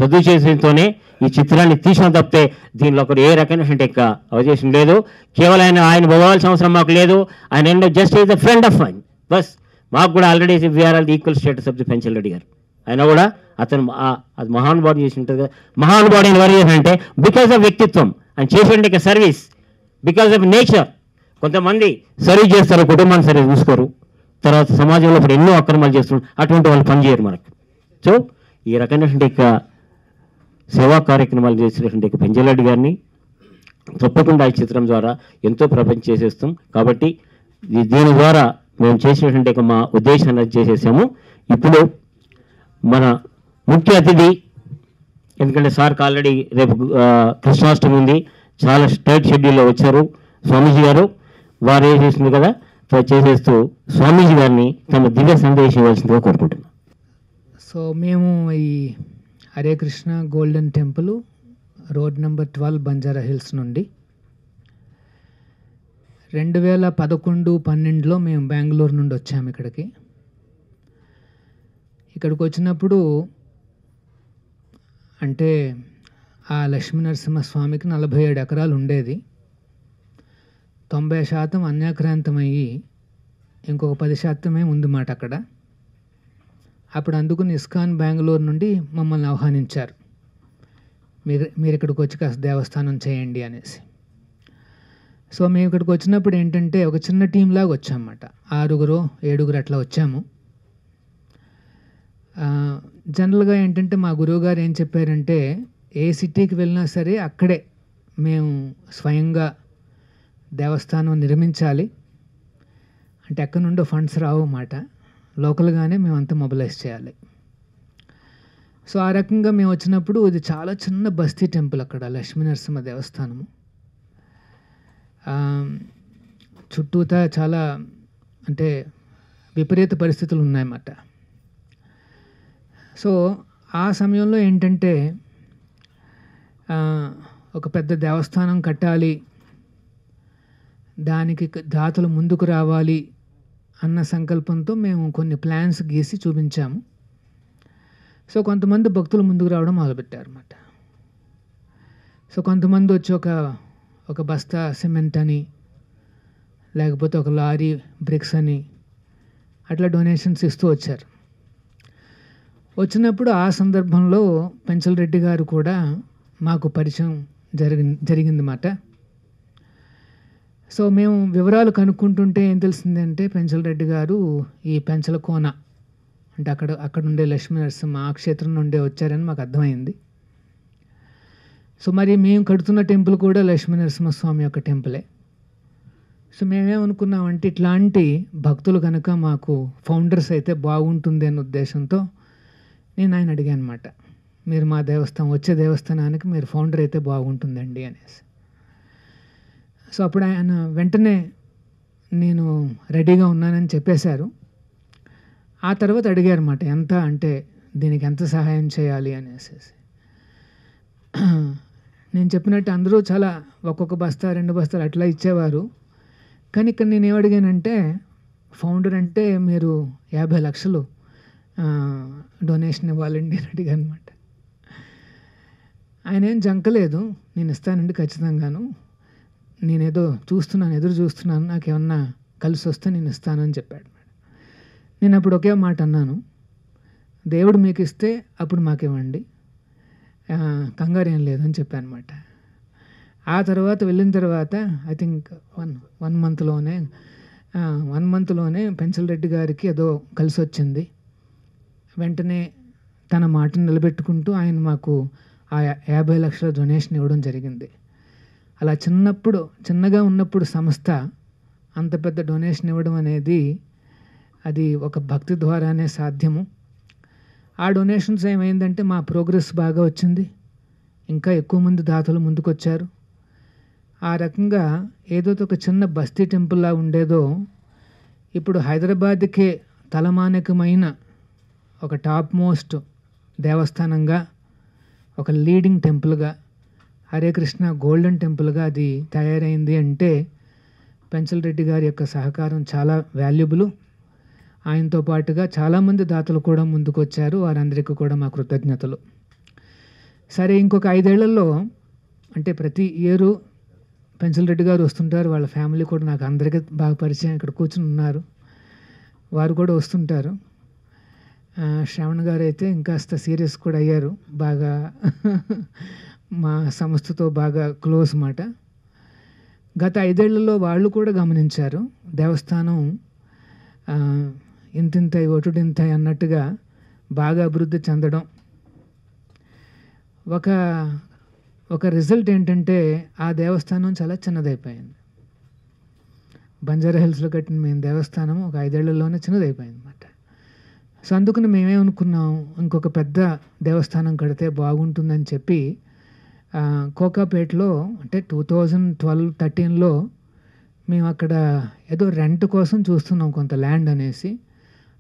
సదుచేతంతోనే ఈ చిత్రాన్ని తీసిన తప్పితే దీనిలో ఒకటి ఏ రకమైనటువంటి అవకాశం లేదు. కేవలం ఆయన పోవాల్సిన అవసరం మాకు లేదు. ఆయన just is the friend of mine బస్. మాకు కూడా already we are all equal status of the Penchalareddy గారు. ఆయన కూడా అతను అది మహానుభావుడు చేసి ఉంటుంది కదా. మహానుభావుడు ఎవరు చేశారంటే బికాజ్ ఆఫ్ వ్యక్తిత్వం, ఆయన చేసినట్టు సర్వీస్, బికాజ్ ఆఫ్ నేచర్. కొంతమంది సర్వీస్ చేస్తారు, కుటుంబాన్ని సర్వీస్ చూసుకోరు, తర్వాత సమాజంలో ఇప్పుడు ఎన్నో అక్రమాలు చేస్తున్నారు, అటువంటి వాళ్ళు పనిచేయరు మనకు. సో ఈ రకమైనటువంటి సేవా కార్యక్రమాలు చేసినటువంటి పెంచలరెడ్డి గారిని తప్పకుండా ఈ చిత్రం ద్వారా ఎంతో ప్రపంచం చేసేస్తాం. కాబట్టి దీని ద్వారా మేము చేసినటువంటి మా ఉద్దేశాన్ని చేసేసాము. ఇప్పుడు మన ముఖ్య అతిథి, ఎందుకంటే సార్కి ఆల్రెడీ రేపు కృష్ణాష్టమి ఉంది, చాలా టైట్ షెడ్యూల్లో వచ్చారు స్వామీజీ గారు. వారు ఏం చేసింది కదా చేసేస్తూ స్వామీజీ గారిని తమ దివ్య సందేశం ఇవ్వాల్సిందిగా కోరుకుంటున్నాం. సో మేము ఈ Hare Krishna golden temple road number 12 Banjara hills నుండి 2011-12లో మేము బెంగళూరు నుండి వచ్చాము ఇక్కడికి. ఇక్కడికి వచ్చినప్పుడు అంటే ఆ లక్ష్మీనరసింహస్వామికి 47 ఎకరాలు ఉండేది. 90% అన్యాక్రాంతమయ్యి ఇంకొక 10% ఉంది మాట అక్కడ. అప్పుడు అందుకుని ఇస్కాన్ బెంగళూరు నుండి మమ్మల్ని ఆహ్వానించారు, మీరు ఇక్కడికి వచ్చి కాస్త దేవస్థానం చేయండి అనేసి. సో మేము ఇక్కడికి వచ్చినప్పుడు ఏంటంటే ఒక చిన్న టీం లాగా వచ్చామన్నమాట. 6-7 అట్లా వచ్చాము. జనరల్గా ఏంటంటే మా గురువుగారు ఏం చెప్పారంటే, ఏ సిటీకి వెళ్ళినా సరే అక్కడే మేము స్వయంగా దేవస్థానం నిర్మించాలి, అంటే ఎక్కడి నుండో ఫండ్స్ రావు అన్నమాట, లోకల్గానే మేమంతా మొబిలైజ్ చేయాలి. సో ఆ రకంగా మేము వచ్చినప్పుడు ఇది చాలా చిన్న బస్తీ టెంపుల్ అక్కడ లక్ష్మీనరసింహ దేవస్థానము. చుట్టూతా చాలా అంటే విపరీత పరిస్థితులు ఉన్నాయన్నమాట. సో ఆ సమయంలో ఏంటంటే ఒక పెద్ద దేవస్థానం కట్టాలి, దానికి దాతలు ముందుకు రావాలి అన్న సంకల్పంతో మేము కొన్ని ప్లాన్స్ గీసి చూపించాము. సో కొంతమంది భక్తులు ముందుకు రావడం మొదలుపెట్టారన్నమాట. సో కొంతమంది వచ్చి ఒక బస్తా సిమెంట్ అని, లేకపోతే ఒక లారీ బ్రిక్స్ అని అట్లా డొనేషన్స్ ఇస్తూ వచ్చారు. వచ్చినప్పుడు ఆ సందర్భంలో పెంచలరెడ్డి గారు కూడా మాకు పరిచయం జరిగిందన్నమాట. సో మేము వివరాలు కనుక్కుంటుంటే ఏం తెలిసిందంటే, పెంచలరెడ్డి గారు ఈ పెంచలకోన అంటే అక్కడ ఉండే లక్ష్మీనరసింహ ఆ క్షేత్రం నుండే వచ్చారని మాకు అర్థమైంది. సో మరి మేము కడుతున్న టెంపుల్ కూడా లక్ష్మీనరసింహస్వామి యొక్క టెంపులే. సో మేమేమనుకున్నామంటే, ఇట్లాంటి భక్తులు కనుక మాకు ఫౌండర్స్ అయితే బాగుంటుంది అనే ఉద్దేశంతో నేను ఆయన అడిగాను అనమాట, మీరు మా వచ్చే దేవస్థానానికి మీరు ఫౌండర్ అయితే బాగుంటుందండి అనేసి. సో అప్పుడు ఆయన వెంటనే నేను రెడీగా ఉన్నానని చెప్పేశారు. ఆ తర్వాత అడిగారు అన్నమాట, ఎంత అంటే దీనికి ఎంత సహాయం చేయాలి అనేసి. నేను చెప్పినట్టు అందరూ చాలా ఒక్కొక్క బస్తా 2 బస్తాలు అట్లా ఇచ్చేవారు. కానీ ఇక్కడ నేను ఏమడిగానంటే, ఫౌండర్ అంటే మీరు 50 లక్షలు డొనేషన్ ఇవ్వాలండి అని అడిగాను అనమాట. ఆయన ఏం జంకలేదు, నేను ఇస్తానండి ఖచ్చితంగాను, నేనేదో చూస్తున్నాను, ఎదురు చూస్తున్నాను, నాకేమన్నా కలిసి వస్తే నేను ఇస్తానని చెప్పాడు. నేను అప్పుడు ఒకే మాట అన్నాను, దేవుడు మీకు ఇస్తే అప్పుడు మాకివ్వండి, కంగారు ఏం లేదని చెప్పాను అనమాట. ఆ తర్వాత వెళ్ళిన తర్వాత ఐ థింక్ వన్ మంత్లోనే పెన్సిల్ రెడ్డి గారికి ఏదో కలిసి వచ్చింది. వెంటనే తన మాటను నిలబెట్టుకుంటూ ఆయన మాకు ఆ 50 లక్షల డొనేషన్ ఇవ్వడం జరిగింది. అలా చిన్నగా ఉన్నప్పుడు సంస్థ అంత పెద్ద డొనేషన్ ఇవ్వడం అనేది అది ఒక భక్తి ద్వారానే సాధ్యము. ఆ డొనేషన్స్ ఏమైందంటే మా ప్రోగ్రెస్ బాగా వచ్చింది, ఇంకా ఎక్కువ మంది దాతలు ముందుకొచ్చారు. ఆ రకంగా ఏదో ఒక చిన్న బస్తీ టెంపుల్లా ఉండేదో ఇప్పుడు హైదరాబాద్కే తలమానికమైన ఒక టాప్ మోస్ట్ దేవస్థానంగా, ఒక లీడింగ్ టెంపుల్గా, హరే కృష్ణ గోల్డెన్ టెంపుల్గా అది తయారైంది అంటే పెన్సిల్ రెడ్డి గారి యొక్క సహకారం చాలా వాల్యుబుల్. ఆయనతో పాటుగా చాలామంది దాతలు కూడా ముందుకు వచ్చారు, వారందరికీ కూడా మా కృతజ్ఞతలు. సరే, ఇంకొక 5 ఏళ్లలో అంటే ప్రతి ఇయరు పెన్సిల్ రెడ్డి గారు వస్తుంటారు, వాళ్ళ ఫ్యామిలీ కూడా నాకు అందరికీ బాగా పరిచయం, ఇక్కడ కూర్చుని ఉన్నారు, వారు కూడా వస్తుంటారు. శ్రవణ్ గారు అయితే ఇంకాస్త సీరియస్ కూడా అయ్యారు, బాగా మా సంస్థతో బాగా క్లోజ్ మాట. గత 5 ఏళ్లలో వాళ్ళు కూడా గమనించారు దేవస్థానం ఇంతింతై ఒటుడింతై అన్నట్టుగా బాగా అభివృద్ధి చెందడం. ఒక రిజల్ట్ ఏంటంటే ఆ దేవస్థానం చాలా చిన్నదైపోయింది. బంజారా హిల్స్లో కట్టిన మేము దేవస్థానం ఒక 5 ఏళ్లలోనే చిన్నదైపోయింది అన్నమాట. సో అందుకని మేమేమనుకున్నాం, ఇంకొక పెద్ద దేవస్థానం కడితే బాగుంటుందని చెప్పి కోకాపేటలో అంటే 2012-13లో మేము అక్కడ ఏదో రెంట్ కోసం చూస్తున్నాం కొంత ల్యాండ్ అనేసి.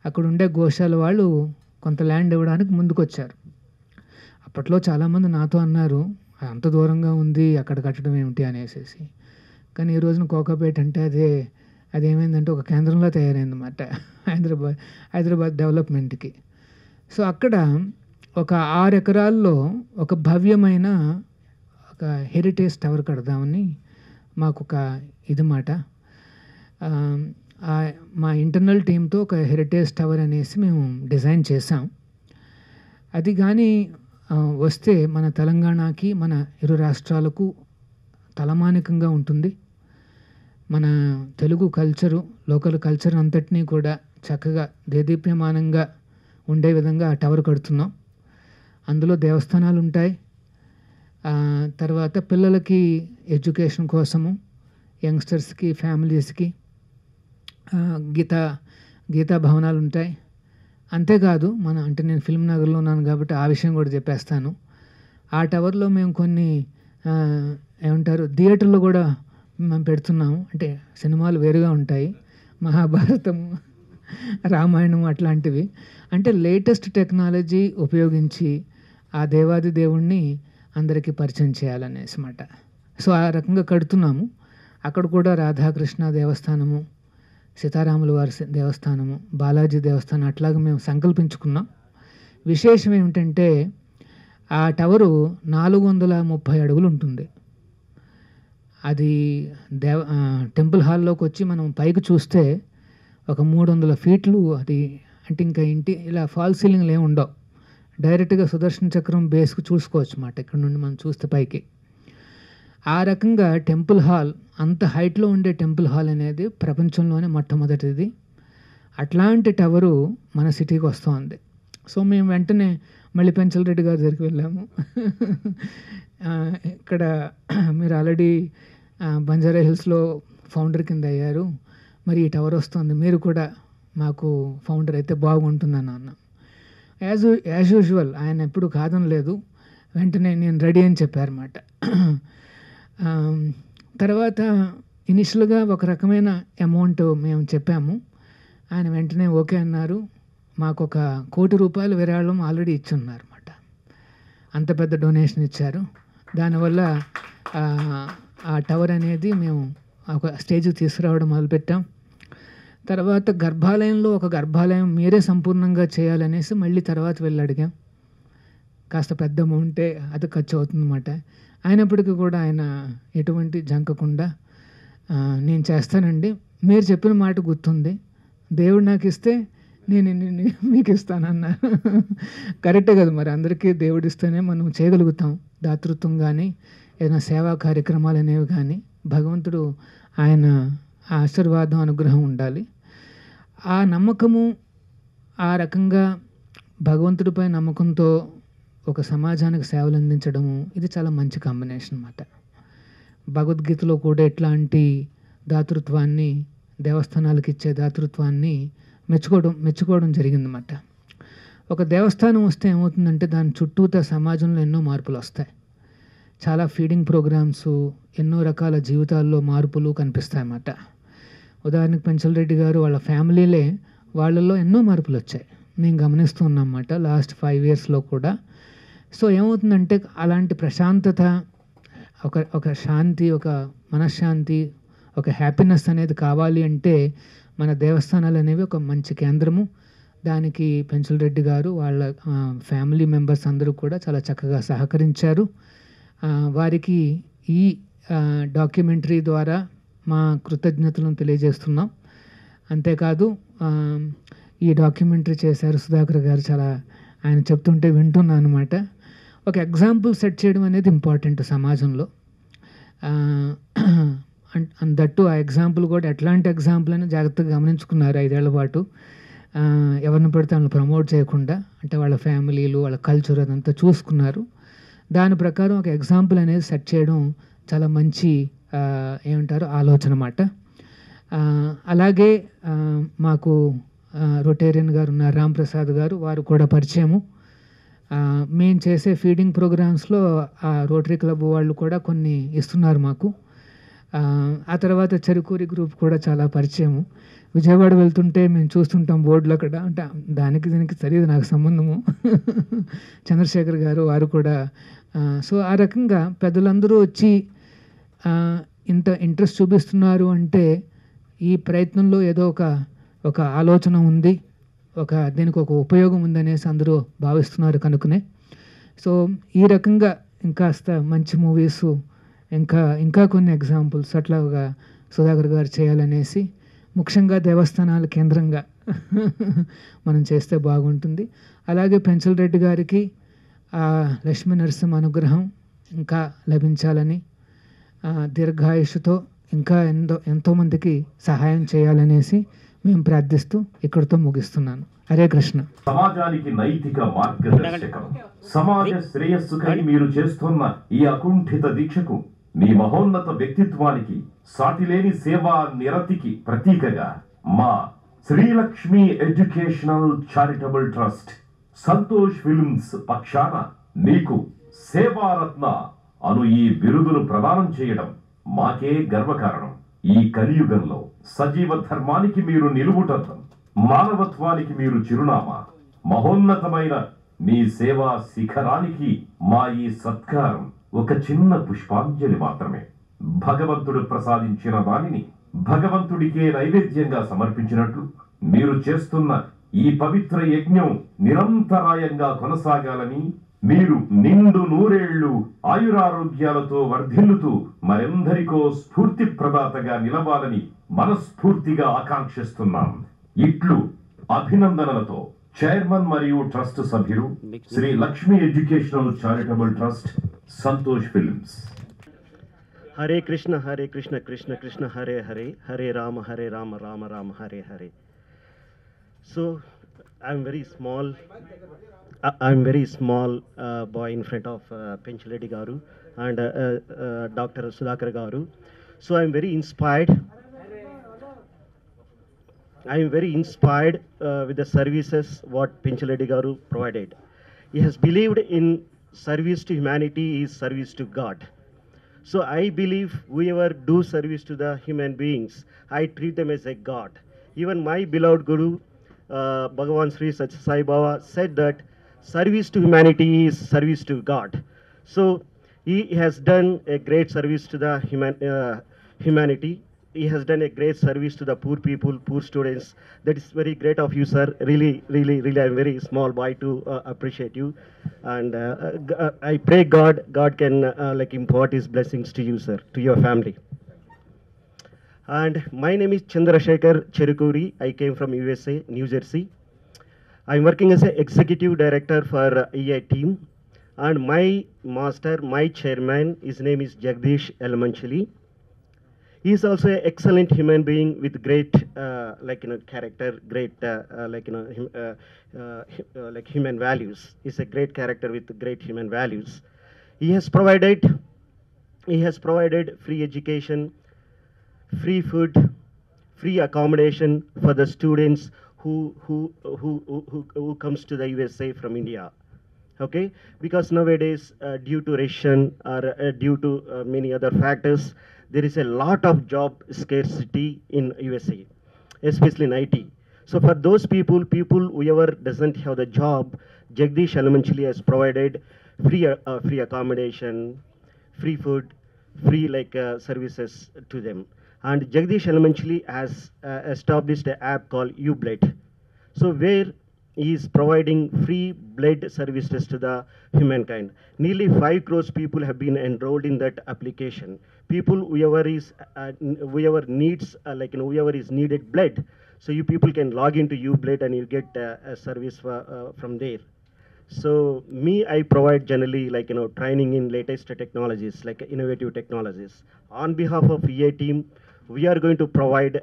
అక్కడ ఉండే గోశాల వాళ్ళు కొంత ల్యాండ్ ఇవ్వడానికి ముందుకొచ్చారు. అప్పట్లో చాలామంది నాతో అన్నారు, అంత దూరంగా ఉంది అక్కడ కట్టడం ఏమిటి అనేసి. కానీ ఈ రోజున కోకాపేట అంటే అదేమైందంటే ఒక కేంద్రంలో తయారైందన్నమాట హైదరాబాద్ డెవలప్మెంట్కి. సో అక్కడ ఒక 6 ఎకరాల్లో ఒక భవ్యమైన ఒక హెరిటేజ్ టవర్ కడదామని మాకు ఒక ఇది మాట. మా ఇంటర్నల్ టీంతో ఒక హెరిటేజ్ టవర్ అనేసి మేము డిజైన్ చేసాం. అది కానీ వస్తే మన తెలంగాణకి, మన ఇరు రాష్ట్రాలకు తలమానికంగా ఉంటుంది. మన తెలుగు కల్చరు, లోకల్ కల్చర్ అంతటినీ కూడా చక్కగా దేదీప్యమానంగా ఉండే విధంగా ఆ టవర్ కడుతున్నాం. అందులో దేవస్థానాలు ఉంటాయి, తర్వాత పిల్లలకి ఎడ్యుకేషన్ కోసము, యంగ్స్టర్స్కి, ఫ్యామిలీస్కి గీతా భవనాలు ఉంటాయి. అంతేకాదు అంటే నేను ఫిల్మ్ నగర్లో ఉన్నాను కాబట్టి ఆ విషయం కూడా చెప్పేస్తాను. ఆ టవర్లో మేము కొన్ని థియేటర్లు కూడా మేము పెడుతున్నాము. అంటే సినిమాలు వేరుగా ఉంటాయి, మహాభారతము, రామాయణం అట్లాంటివి. అంటే లేటెస్ట్ టెక్నాలజీ ఉపయోగించి ఆ దేవాది దేవుణ్ణి అందరికీ పరిచయం చేయాలనేసి మాట. సో ఆ రకంగా కడుతున్నాము. అక్కడ కూడా రాధాకృష్ణ దేవస్థానము, సీతారాముల వారి దేవస్థానము, బాలాజీ దేవస్థానం అట్లాగా మేము సంకల్పించుకున్నాం. విశేషం ఏమిటంటే ఆ టవరు 430 అడుగులు ఉంటుంది. అది టెంపుల్ హాల్లోకి వచ్చి మనం పైకి చూస్తే ఒక 300 ఫీట్లు అది. అంటే ఇంకా ఇలా ఫాల్ సీలింగ్లు ఏమి ఉండవు, డైరెక్ట్గా సుదర్శన చక్రం బేస్కి చూసుకోవచ్చు అన్నమాట ఇక్కడ నుండి మనం చూస్తే పైకి. ఆ రకంగా టెంపుల్ హాల్, అంత హైట్లో ఉండే టెంపుల్ హాల్ అనేది ప్రపంచంలోనే మొట్టమొదటిది. అట్లాంటి టవరు మన సిటీకి వస్తుంది. సో మేము వెంటనే మళ్ళీ పెన్సిల్ రెడ్డి గారి దగ్గరికి వెళ్ళాము. ఇక్కడ మీరు ఆల్రెడీ బంజారా హిల్స్లో ఫౌండర్ కింద అయ్యారు, మరి ఈ టవర్ వస్తుంది, మీరు కూడా మాకు ఫౌండర్ అయితే బాగుంటుందని అన్నాం. యాజ్ యూజువల్ ఆయన ఎప్పుడు కాదనలేదు, వెంటనే నేను రెడీ అని చెప్పారన్నమాట. తర్వాత ఇనిషియల్గా ఒక రకమైన అమౌంట్ మేము చెప్పాము, ఆయన వెంటనే ఓకే అన్నారు. మాకు ఒక ₹1 కోటి విరాళం ఆల్రెడీ ఇచ్చున్నారు అన్నమాట. అంత పెద్ద డొనేషన్ ఇచ్చారు. దానివల్ల ఆ టవర్ అనేది మేము ఒక స్టేజ్కి తీసుకురావడం మొదలుపెట్టాం. తర్వాత గర్భాలయంలో ఒక గర్భాలయం మీరే సంపూర్ణంగా చేయాలనేసి మళ్ళీ తర్వాత వెళ్ళి అడిగాం. కాస్త పెద్ద అమౌంటే అది ఖర్చు అవుతుందన్నమాట. అయినప్పటికీ కూడా ఆయన ఎటువంటి జంకకుండా నేను చేస్తానండి, మీరు చెప్పిన మాట గుర్తుంది, దేవుడు నాకు ఇస్తే నేను మీకు ఇస్తానన్నా. కరెక్టే కదా మరి, అందరికీ దేవుడు ఇస్తేనే మనం చేయగలుగుతాం. దాతృత్వం కానీ ఏదైనా సేవా కార్యక్రమాలు అనేవి కానీ భగవంతుడు ఆయన ఆశీర్వాదం అనుగ్రహం ఉండాలి. ఆ నమ్మకము, ఆ రకంగా భగవంతుడిపై నమ్మకంతో ఒక సమాజానికి సేవలు అందించడము, ఇది చాలా మంచి కాంబినేషన్ అన్నమాట. భగవద్గీతలో కూడా ఇట్లాంటి దాతృత్వాన్ని, దేవస్థానాలకు ఇచ్చే దాతృత్వాన్ని మెచ్చుకోవడం జరిగిందన్నమాట. ఒక దేవస్థానం వస్తే ఏమవుతుందంటే దాని చుట్టూతా సమాజంలో ఎన్నో మార్పులు వస్తాయి. చాలా ఫీడింగ్ ప్రోగ్రామ్స్, ఎన్నో రకాల జీవితాల్లో మార్పులు కనిపిస్తాయన్నమాట. ఉదాహరణకు పెంచల్ రెడ్డి గారు వాళ్ళ ఫ్యామిలీలే, వాళ్ళల్లో ఎన్నో మార్పులు వచ్చాయి, మేము గమనిస్తూ ఉన్నాం అన్నమాట లాస్ట్ 5 yearsలో కూడా. సో ఏమవుతుందంటే అలాంటి ప్రశాంతత, ఒక శాంతి, ఒక మనశ్శాంతి, ఒక హ్యాపీనెస్ అనేది కావాలి అంటే మన దేవస్థానాలు అనేవి ఒక మంచి కేంద్రము. దానికి పెంచల్ రెడ్డి గారు వాళ్ళ ఫ్యామిలీ మెంబర్స్ అందరూ కూడా చాలా చక్కగా సహకరించారు. వారికి ఈ డాక్యుమెంటరీ ద్వారా మా కృతజ్ఞతలను తెలియజేస్తున్నాం. అంతేకాదు ఈ డాక్యుమెంటరీ చేశారు సుధాకర్ గారు, చాలా ఆయన చెప్తుంటే వింటున్నాను అనమాట. ఒక ఎగ్జాంపుల్ సెట్ చేయడం అనేది ఇంపార్టెంట్ సమాజంలో. దట్టు ఆ ఎగ్జాంపుల్ కూడా ఎట్లాంటి ఎగ్జాంపుల్ అని జాగ్రత్తగా గమనించుకున్నారు 5 ఏళ్ల పాటు. ఎవరిని పడితే వాళ్ళని ప్రమోట్ చేయకుండా, అంటే వాళ్ళ ఫ్యామిలీలు, వాళ్ళ కల్చర్ అదంతా చూసుకున్నారు. దాని ప్రకారం ఒక ఎగ్జాంపుల్ అనేది సెట్ చేయడం చాలా మంచి ఏమంటారు ఆలోచన అన్నమాట. అలాగే మాకు రొటేరియన్ గారు ఉన్నారు, రామ్ ప్రసాద్ గారు, వారు కూడా పరిచయము. మేము చేసే ఫీడింగ్ ప్రోగ్రామ్స్లో రోటరీ క్లబ్ వాళ్ళు కూడా కొన్ని ఇస్తున్నారు మాకు. ఆ తర్వాత చెరుకూరి గ్రూప్ కూడా చాలా పరిచయము. విజయవాడ వెళ్తుంటే మేము చూస్తుంటాం బోర్డులు అక్కడ, అంటే దీనికి తెలియదు నాకు సంబంధము. చంద్రశేఖర్ గారు వారు కూడా. సో ఆ రకంగా పెద్దలందరూ వచ్చి ఇంత ఇంట్రెస్ట్ చూపిస్తున్నారు అంటే ఈ ప్రయత్నంలో ఏదో ఒక ఆలోచన ఉంది, దీనికి ఒక ఉపయోగం ఉందనేసి అందరూ భావిస్తున్నారు కనుకనే. సో ఈ రకంగా ఇంకాస్త మంచి మూవీస్, ఇంకా కొన్ని ఎగ్జాంపుల్స్ అట్లాగా సుధాకర్ గారు చేయాలనేసి, ముఖ్యంగా దేవస్థానాల కేంద్రంగా మనం చేస్తే బాగుంటుంది. అలాగే పెంచల్ రెడ్డి గారికి లక్ష్మీ నరసింహ అనుగ్రహం ఇంకా లభించాలని, దీర్ఘాయుషుతో ఇంకా ఎంతోమందికి సహాయం చేయాలనేసి మేము ప్రార్థిస్తూ ఇక్కడితో ముగిస్తున్నాను. హరే కృష్ణ. సమాజానికి నైతిక మార్గదర్శకం, సమాజ శ్రేయస్సుకై మీరు చేస్తున్న ఈ అకుంఠిత దీక్షకు, మీ మహోన్నత వ్యక్తిత్వానికి, సాటిలేని సేవా నిరతికి ప్రతీకగా మా Srilakshmi educational charitable trust Santosh films పక్షాన మీకు సేవారత్న అను ఈ బిరుదును ప్రదానం చేయడం మాకే గర్వకారణం. ఈ కలియుగంలో సజీవ ధర్మానికి మీరు నిలువుటద్దం, మానవత్వానికి మీరు చిరునామా. మహోన్నతమైన మీ సేవా శిఖరానికి మా ఈ సత్కారం ఒక చిన్న పుష్పాంజలి మాత్రమే. భగవంతుడు ప్రసాదించిన దానిని భగవంతుడికే నైవేద్యంగా సమర్పించినట్లు మీరు చేస్తున్న ఈ పవిత్ర యజ్ఞం నిరంతరాయంగా కొనసాగాలని, మీరు నిండు నూరేళ్లు ఆయురారోగ్యాలతో వర్ధిల్లుతూ మరెందరికో స్ఫూర్తి ప్రదాతగా నిలవాలని మనస్ఫూర్తిగా ఆకాంక్షిస్తున్నాం. ఇట్లు అభినందనలతో చైర్మన్ మరియు ట్రస్ట్ సభ్యులు, Shri Lakshmi educational charitable trust, Santosh films. Hare Krishna Krishna Krishna Hare Hare, Hare Rama Rama Rama Hare Hare. So I'm very small boy in front of Pencil Reddy Garu and Dr. Sudhakar Garu. So I'm very inspired with the services what Pencil Reddy Garu provided. He has believed in service to humanity is service to God. So I believe whoever do service to the human beings, I treat them as a God. Even my beloved Guru, Bhagavan Sri Satya Sai Baba said that service to humanity is service to God. So he has done a great service to the humanity. He has done a great service to the poor people, poor students. That is very great of you, sir. Really, I'm very small boy to appreciate you. And I pray God can impart his blessings to you, sir, to your family. And my name is Chandrasekhar Cherukuri. I came from USA, New Jersey. I'm working as an executive director for EI team. And my master, my chairman, his name is Jagdish Elmanchali. He is also an excellent human being with great, character, great, human values. He's a great character with great human values. He has provided free education, free food, free accommodation for the students who comes to the USA from India. Okay, because nowadays, due to recession or due to many other factors, there is a lot of job scarcity in USA, especially in IT. So for those people whoever doesn't have the job, Jagdish Alamanchali has provided free accommodation, free food, free services to them. And Jagdish Alamanchali has established an app called UBlood. So where he is providing free blood services to the humankind. Nearly 5 crores people have been enrolled in that application. People, whoever is needed blood, so you people can log into UBlood and you get a service from there. So I provide generally training in latest technologies, like innovative technologies. On behalf of EA team, we are going to provide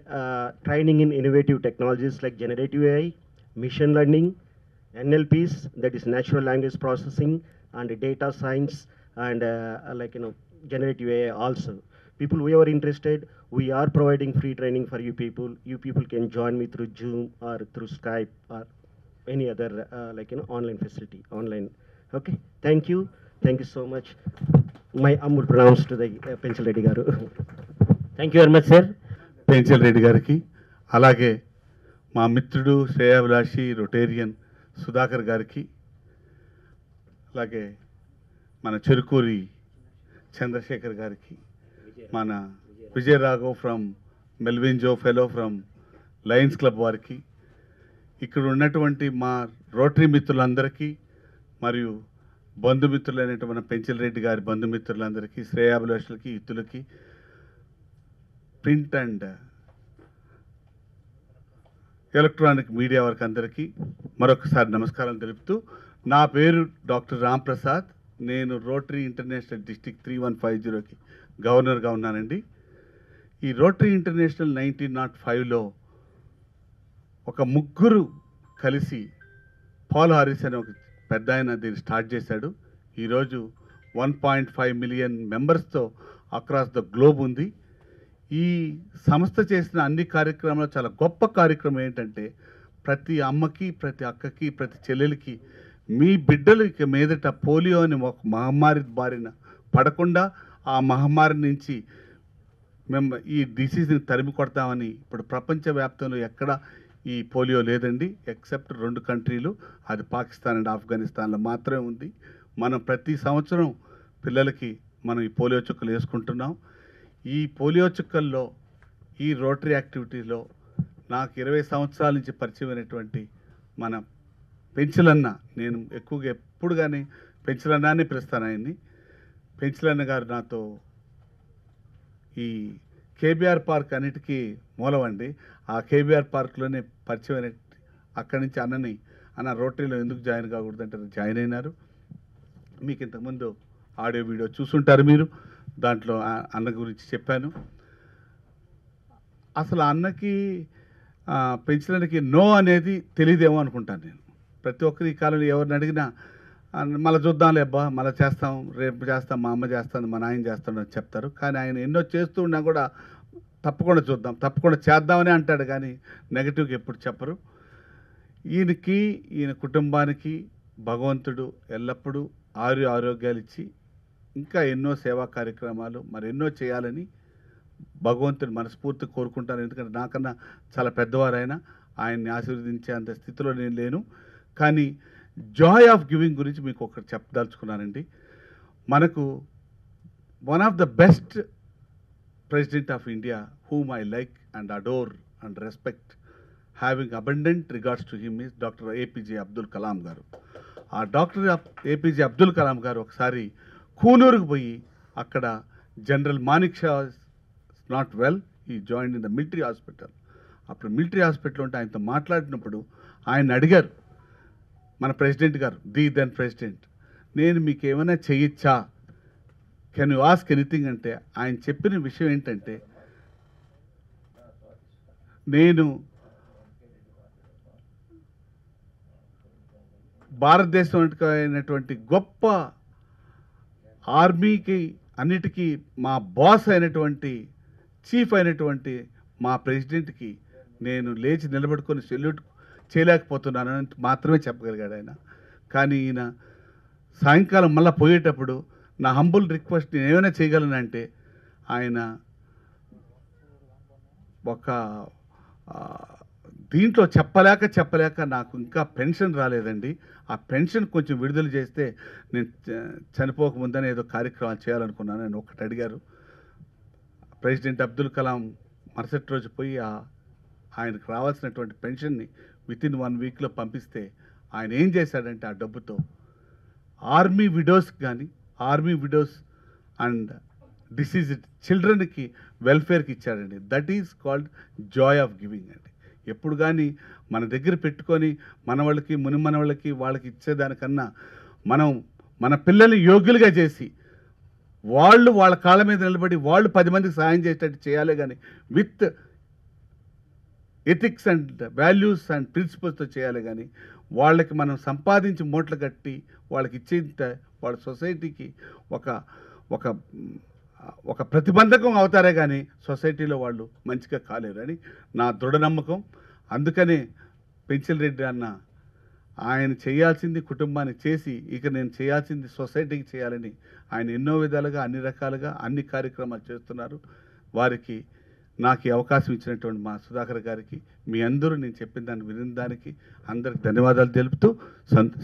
training in innovative technologies like generative AI, machine learning, NLPs, that is natural language processing, and data science, and generative AI also. People who are interested, we are providing free training for you people. You people can join me through Zoom or through Skype or any other online facility, online. Okay, thank you so much. My humble pronouns to the Pencil Reddy Garu. Thank you very much sir. Penchal Reddy గారికి, అలాగే మా మిత్రుడు శ్రేయాభిలాషి Rotarian Sudhakar గారికి, అలాగే మన చెరుకూరి చంద్రశేఖర్ గారికి, మన Vijay Raghav from Melvin Joe fellow from Lions Club వారికి, ఇక్కడ ఉన్నటువంటి మా రోటరీ మిత్రులందరికీ మరియు బంధుమిత్రులైనటువంటి మన పెంచల్ రెడ్డి గారి బంధుమిత్రులందరికీ, శ్రేయాభిలాషులకి, ఇత్తులకి, ప్రింట్ అండ్ ఎలక్ట్రానిక్ మీడియా వారికి అందరికీ మరొకసారి నమస్కారం తెలుపుతూ, నా పేరు డాక్టర్ రామ్ ప్రసాద్. నేను రోటరీ ఇంటర్నేషనల్ డిస్ట్రిక్ట్ 3150కి గవర్నర్గా ఉన్నానండి. ఈ రోటరీ ఇంటర్నేషనల్ 1905లో ఒక ముగ్గురు కలిసి పాల్ హారిస్ అనే ఒక పెద్ద ఆయన దీన్ని స్టార్ట్ చేశాడు. ఈరోజు 1.5 మిలియన్ మెంబర్స్తో అక్రాస్ ద గ్లోబ్ ఉంది. ఈ సంస్థ చేసిన అన్ని కార్యక్రమాలు చాలా గొప్ప కార్యక్రమం ఏంటంటే, ప్రతి అమ్మకి, ప్రతి అక్కకి, ప్రతి చెల్లెలకి మీ బిడ్డలు ఇక మీదట పోలియో అని ఒక మహమ్మారి బారిన పడకుండా ఆ మహమ్మారి నుంచి మేము ఈ డిసీజ్ని తరిమి కొడతామని ఇప్పుడు ప్రపంచవ్యాప్తంలో ఎక్కడ ఈ పోలియో లేదండి, ఎక్సెప్ట్ 2 కంట్రీలు, అది పాకిస్తాన్ అండ్ ఆఫ్ఘనిస్తాన్లో మాత్రమే ఉంది. మనం ప్రతి సంవత్సరం పిల్లలకి మనం ఈ పోలియో చుక్కలు వేసుకుంటున్నాం. ఈ పోలియో చుక్కల్లో, ఈ రోటరీ యాక్టివిటీలో నాకు 20 సంవత్సరాల నుంచి పరిచయమైనటువంటి మన పెంచలన్న, నేను ఎక్కువగా ఎప్పుడు కానీ పెంచలన్నానే పిలుస్తాను ఆయన్ని. పెంచలన్న గారు నాతో ఈ కేబీఆర్ పార్క్ అన్నిటికీ మూలవండి. ఆ కేబీఆర్ పార్క్లోనే పరిచయమైన, అక్కడి నుంచి అన్న రోటరీలో ఎందుకు జాయిన్ కాకూడదంటే జాయిన్ అయినారు. మీకు ఇంతకుముందు ఆడియో వీడియో చూసుంటారు మీరు, దాంట్లో అన్న గురించి చెప్పాను. అసలు అన్నకి పెంచడానికి నో అనేది తెలియదేమో అనుకుంటాను నేను. ప్రతి ఒక్కరు ఈ కాలంలో ఎవరిని అడిగినా మళ్ళీ చూద్దాంలే అబ్బా, మళ్ళీ చేస్తాం, రేపు చేస్తాం, మా అమ్మ చేస్తాను, మా నాయన చేస్తాను అని చెప్తారు. కానీ ఆయన ఎన్నో చేస్తూ ఉన్నా కూడా తప్పకుండా చూద్దాం, తప్పకుండా చేద్దామని అంటాడు, కానీ నెగటివ్గా ఎప్పుడు చెప్పరు. ఈయన కుటుంబానికి భగవంతుడు ఎల్లప్పుడూ ఆరోగ్యాలు ఇచ్చి ఇంకా ఎన్నో సేవా కార్యక్రమాలు మరెన్నో చేయాలని భగవంతుడు మనస్ఫూర్తి కోరుకుంటాను. ఎందుకంటే నాకన్నా చాలా పెద్దవారైనా ఆయన్ని ఆశీర్వదించే అంత స్థితిలో నేను లేను. కానీ జాయ్ ఆఫ్ గివింగ్ గురించి మీకు ఒకటి చెప్పదలుచుకున్నానండి. మనకు one of the best president of India whom I like and adore and respect, having abundant regards to him, is Dr. APJ Abdul Kalam garu. ఆ డాక్టర్ APJ అబ్దుల్ కలాం గారు ఒకసారి కూనూరుకు పోయి అక్కడ general Manekshaw not well, ఈ join in the military hospital. అప్పుడు military hospital ఉంటే ఆయనతో మాట్లాడినప్పుడు ఆయన అడిగారు మన ప్రెసిడెంట్ గారు, ది దెన్ ప్రెసిడెంట్, నేను మీకు ఏమైనా చేయొచ్చా, కెన్ యూ ఆస్క్ ఎనీథింగ్ అంటే ఆయన చెప్పిన విషయం ఏంటంటే, నేను భారతదేశం అయినటువంటి గొప్ప ఆర్మీకి అన్నిటికీ మా బాస్ అయినటువంటి చీఫ్ అయినటువంటి మా ప్రెసిడెంట్కి నేను లేచి నిలబడుకొని సెల్యూట్ చేయలేకపోతున్నానని మాత్రమే చెప్పగలిగాడు ఆయన. కానీ ఈయన సాయంకాలం మళ్ళీ పోయేటప్పుడు నా హంబుల్ రిక్వెస్ట్ నేను ఏమైనా చేయగలనంటే, ఆయన ఒక దీంట్లో చెప్పలేక నాకు ఇంకా పెన్షన్ రాలేదండి, ఆ పెన్షన్ కొంచెం విడుదల చేస్తే నేను చనిపోకముందని ఏదో కార్యక్రమాలు చేయాలనుకున్నాను నేను ఒకటి అడిగారు. ప్రెసిడెంట్ అబ్దుల్ కలాం మరుసటి రోజు పోయి ఆయనకు రావాల్సినటువంటి పెన్షన్ని వితిన్ 1 వీక్లో పంపిస్తే ఆయన ఏం చేశాడంటే ఆ డబ్బుతో ఆర్మీ విడోస్ అండ్ డిసీజ్డ్ చిల్డ్రన్కి వెల్ఫేర్కి ఇచ్చాడండి. That is called Joy of giving అండి. ఎప్పుడు కానీ మన దగ్గర పెట్టుకొని మన వాళ్ళకి వాళ్ళకి ఇచ్చేదానికన్నా మనం మన పిల్లల్ని యోగ్యులుగా చేసి వాళ్ళ కాళ్ళ మీద నిలబడి వాళ్ళు 10 మందికి సహాయం చేసేటట్టు చేయాలి. కానీ with ethics and values and ప్రిన్సిపల్స్తో చేయాలి. కానీ వాళ్ళకి మనం సంపాదించి మూటలు కట్టి వాళ్ళకి ఇచ్చేంత వాళ్ళ సొసైటీకి ఒక ప్రతిబంధకం అవుతారే కానీ సొసైటీలో వాళ్ళు మంచిగా కాలేరని నా దృఢ నమ్మకం. అందుకనే పెంచల్ రెడ్డి అన్న ఆయన చేయాల్సింది కుటుంబానికి చేసి ఇక నేను చేయాల్సింది సొసైటీకి చేయాలని ఆయన ఎన్నో విధాలుగా అన్ని రకాలుగా అన్ని కార్యక్రమాలు చేస్తున్నారు. వారికి నాకు ఈ అవకాశం ఇచ్చినటువంటి మా సుధాకర్ గారికి, మీ అందరూ నేను చెప్పిన దాన్ని విని దానికి అందరికి ధన్యవాదాలు తెలుపుతూ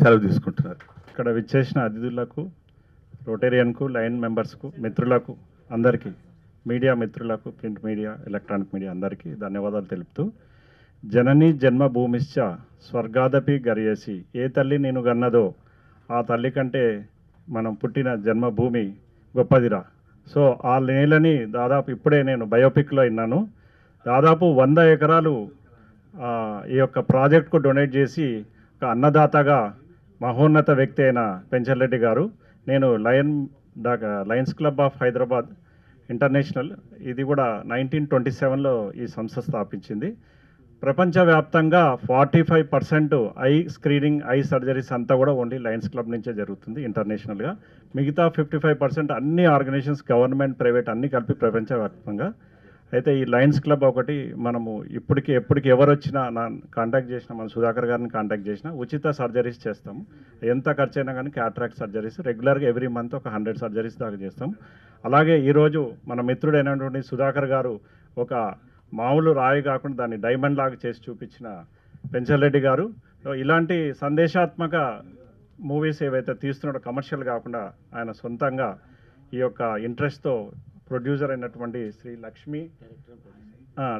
సెలవు తీసుకుంటున్నారు. ఇక్కడ విచ్చేసిన అతిథులకు, రోటేరియన్కు, లైన్ మెంబర్స్కు, మిత్రులకు అందరికీ, మీడియా మిత్రులకు, ప్రింట్ మీడియా, ఎలక్ట్రానిక్ మీడియా అందరికీ ధన్యవాదాలు తెలుపుతూ, జనని జన్మభూమిశ్చ స్వర్గాదపి గరియేసి, ఏ తల్లి నేను గన్నదో ఆ తల్లి కంటే మనం పుట్టిన జన్మభూమి గొప్పదిరా. సో ఆ నేలని దాదాపు ఇప్పుడే నేను బయోపిక్లో విన్నాను, దాదాపు 100 ఎకరాలు ఈ యొక్క ప్రాజెక్ట్కు డొనేట్ చేసి ఒక అన్నదాతగా మహోన్నత వ్యక్తి అయిన పెంచల్ రెడ్డి గారు. నేను Lions club of Hyderabad international, ఇది కూడా 1927లో ఈ సంస్థ స్థాపించింది. ప్రపంచవ్యాప్తంగా 45% ఐ స్క్రీనింగ్, ఐ సర్జరీస్ అంతా కూడా ఓన్లీ లయన్స్ క్లబ్ నుంచే జరుగుతుంది ఇంటర్నేషనల్గా. మిగతా 55% అన్ని ఆర్గనైజేషన్స్, గవర్నమెంట్, ప్రైవేట్ అన్నీ కలిపి ప్రపంచవ్యాప్తంగా. అయితే ఈ లయన్స్ క్లబ్ ఒకటి మనము ఎప్పటికి ఎవరు వచ్చినా కాంటాక్ట్ చేసినా, మన సుధాకర్ గారిని కాంటాక్ట్ చేసినా ఉచిత సర్జరీస్ చేస్తాము. ఎంత ఖర్చు అయినా కానీ క్యాట్రాక్ట్ సర్జరీస్ రెగ్యులర్గా ఎవ్రీ మంత్ ఒక 100 సర్జరీస్ దాకా చేస్తాం. అలాగే ఈరోజు మన మిత్రుడైనటువంటి సుధాకర్ గారు ఒక మామూలు రాయి కాకుండా దాన్ని డైమండ్ లాగా చేసి చూపించిన పెంచల్ రెడ్డి గారు. ఇలాంటి సందేశాత్మక మూవీస్ ఏవైతే తీస్తున్నాడో కమర్షియల్ కాకుండా ఆయన సొంతంగా ఈ యొక్క ఇంట్రెస్ట్తో ప్రొడ్యూసర్ అయినటువంటి శ్రీ లక్ష్మి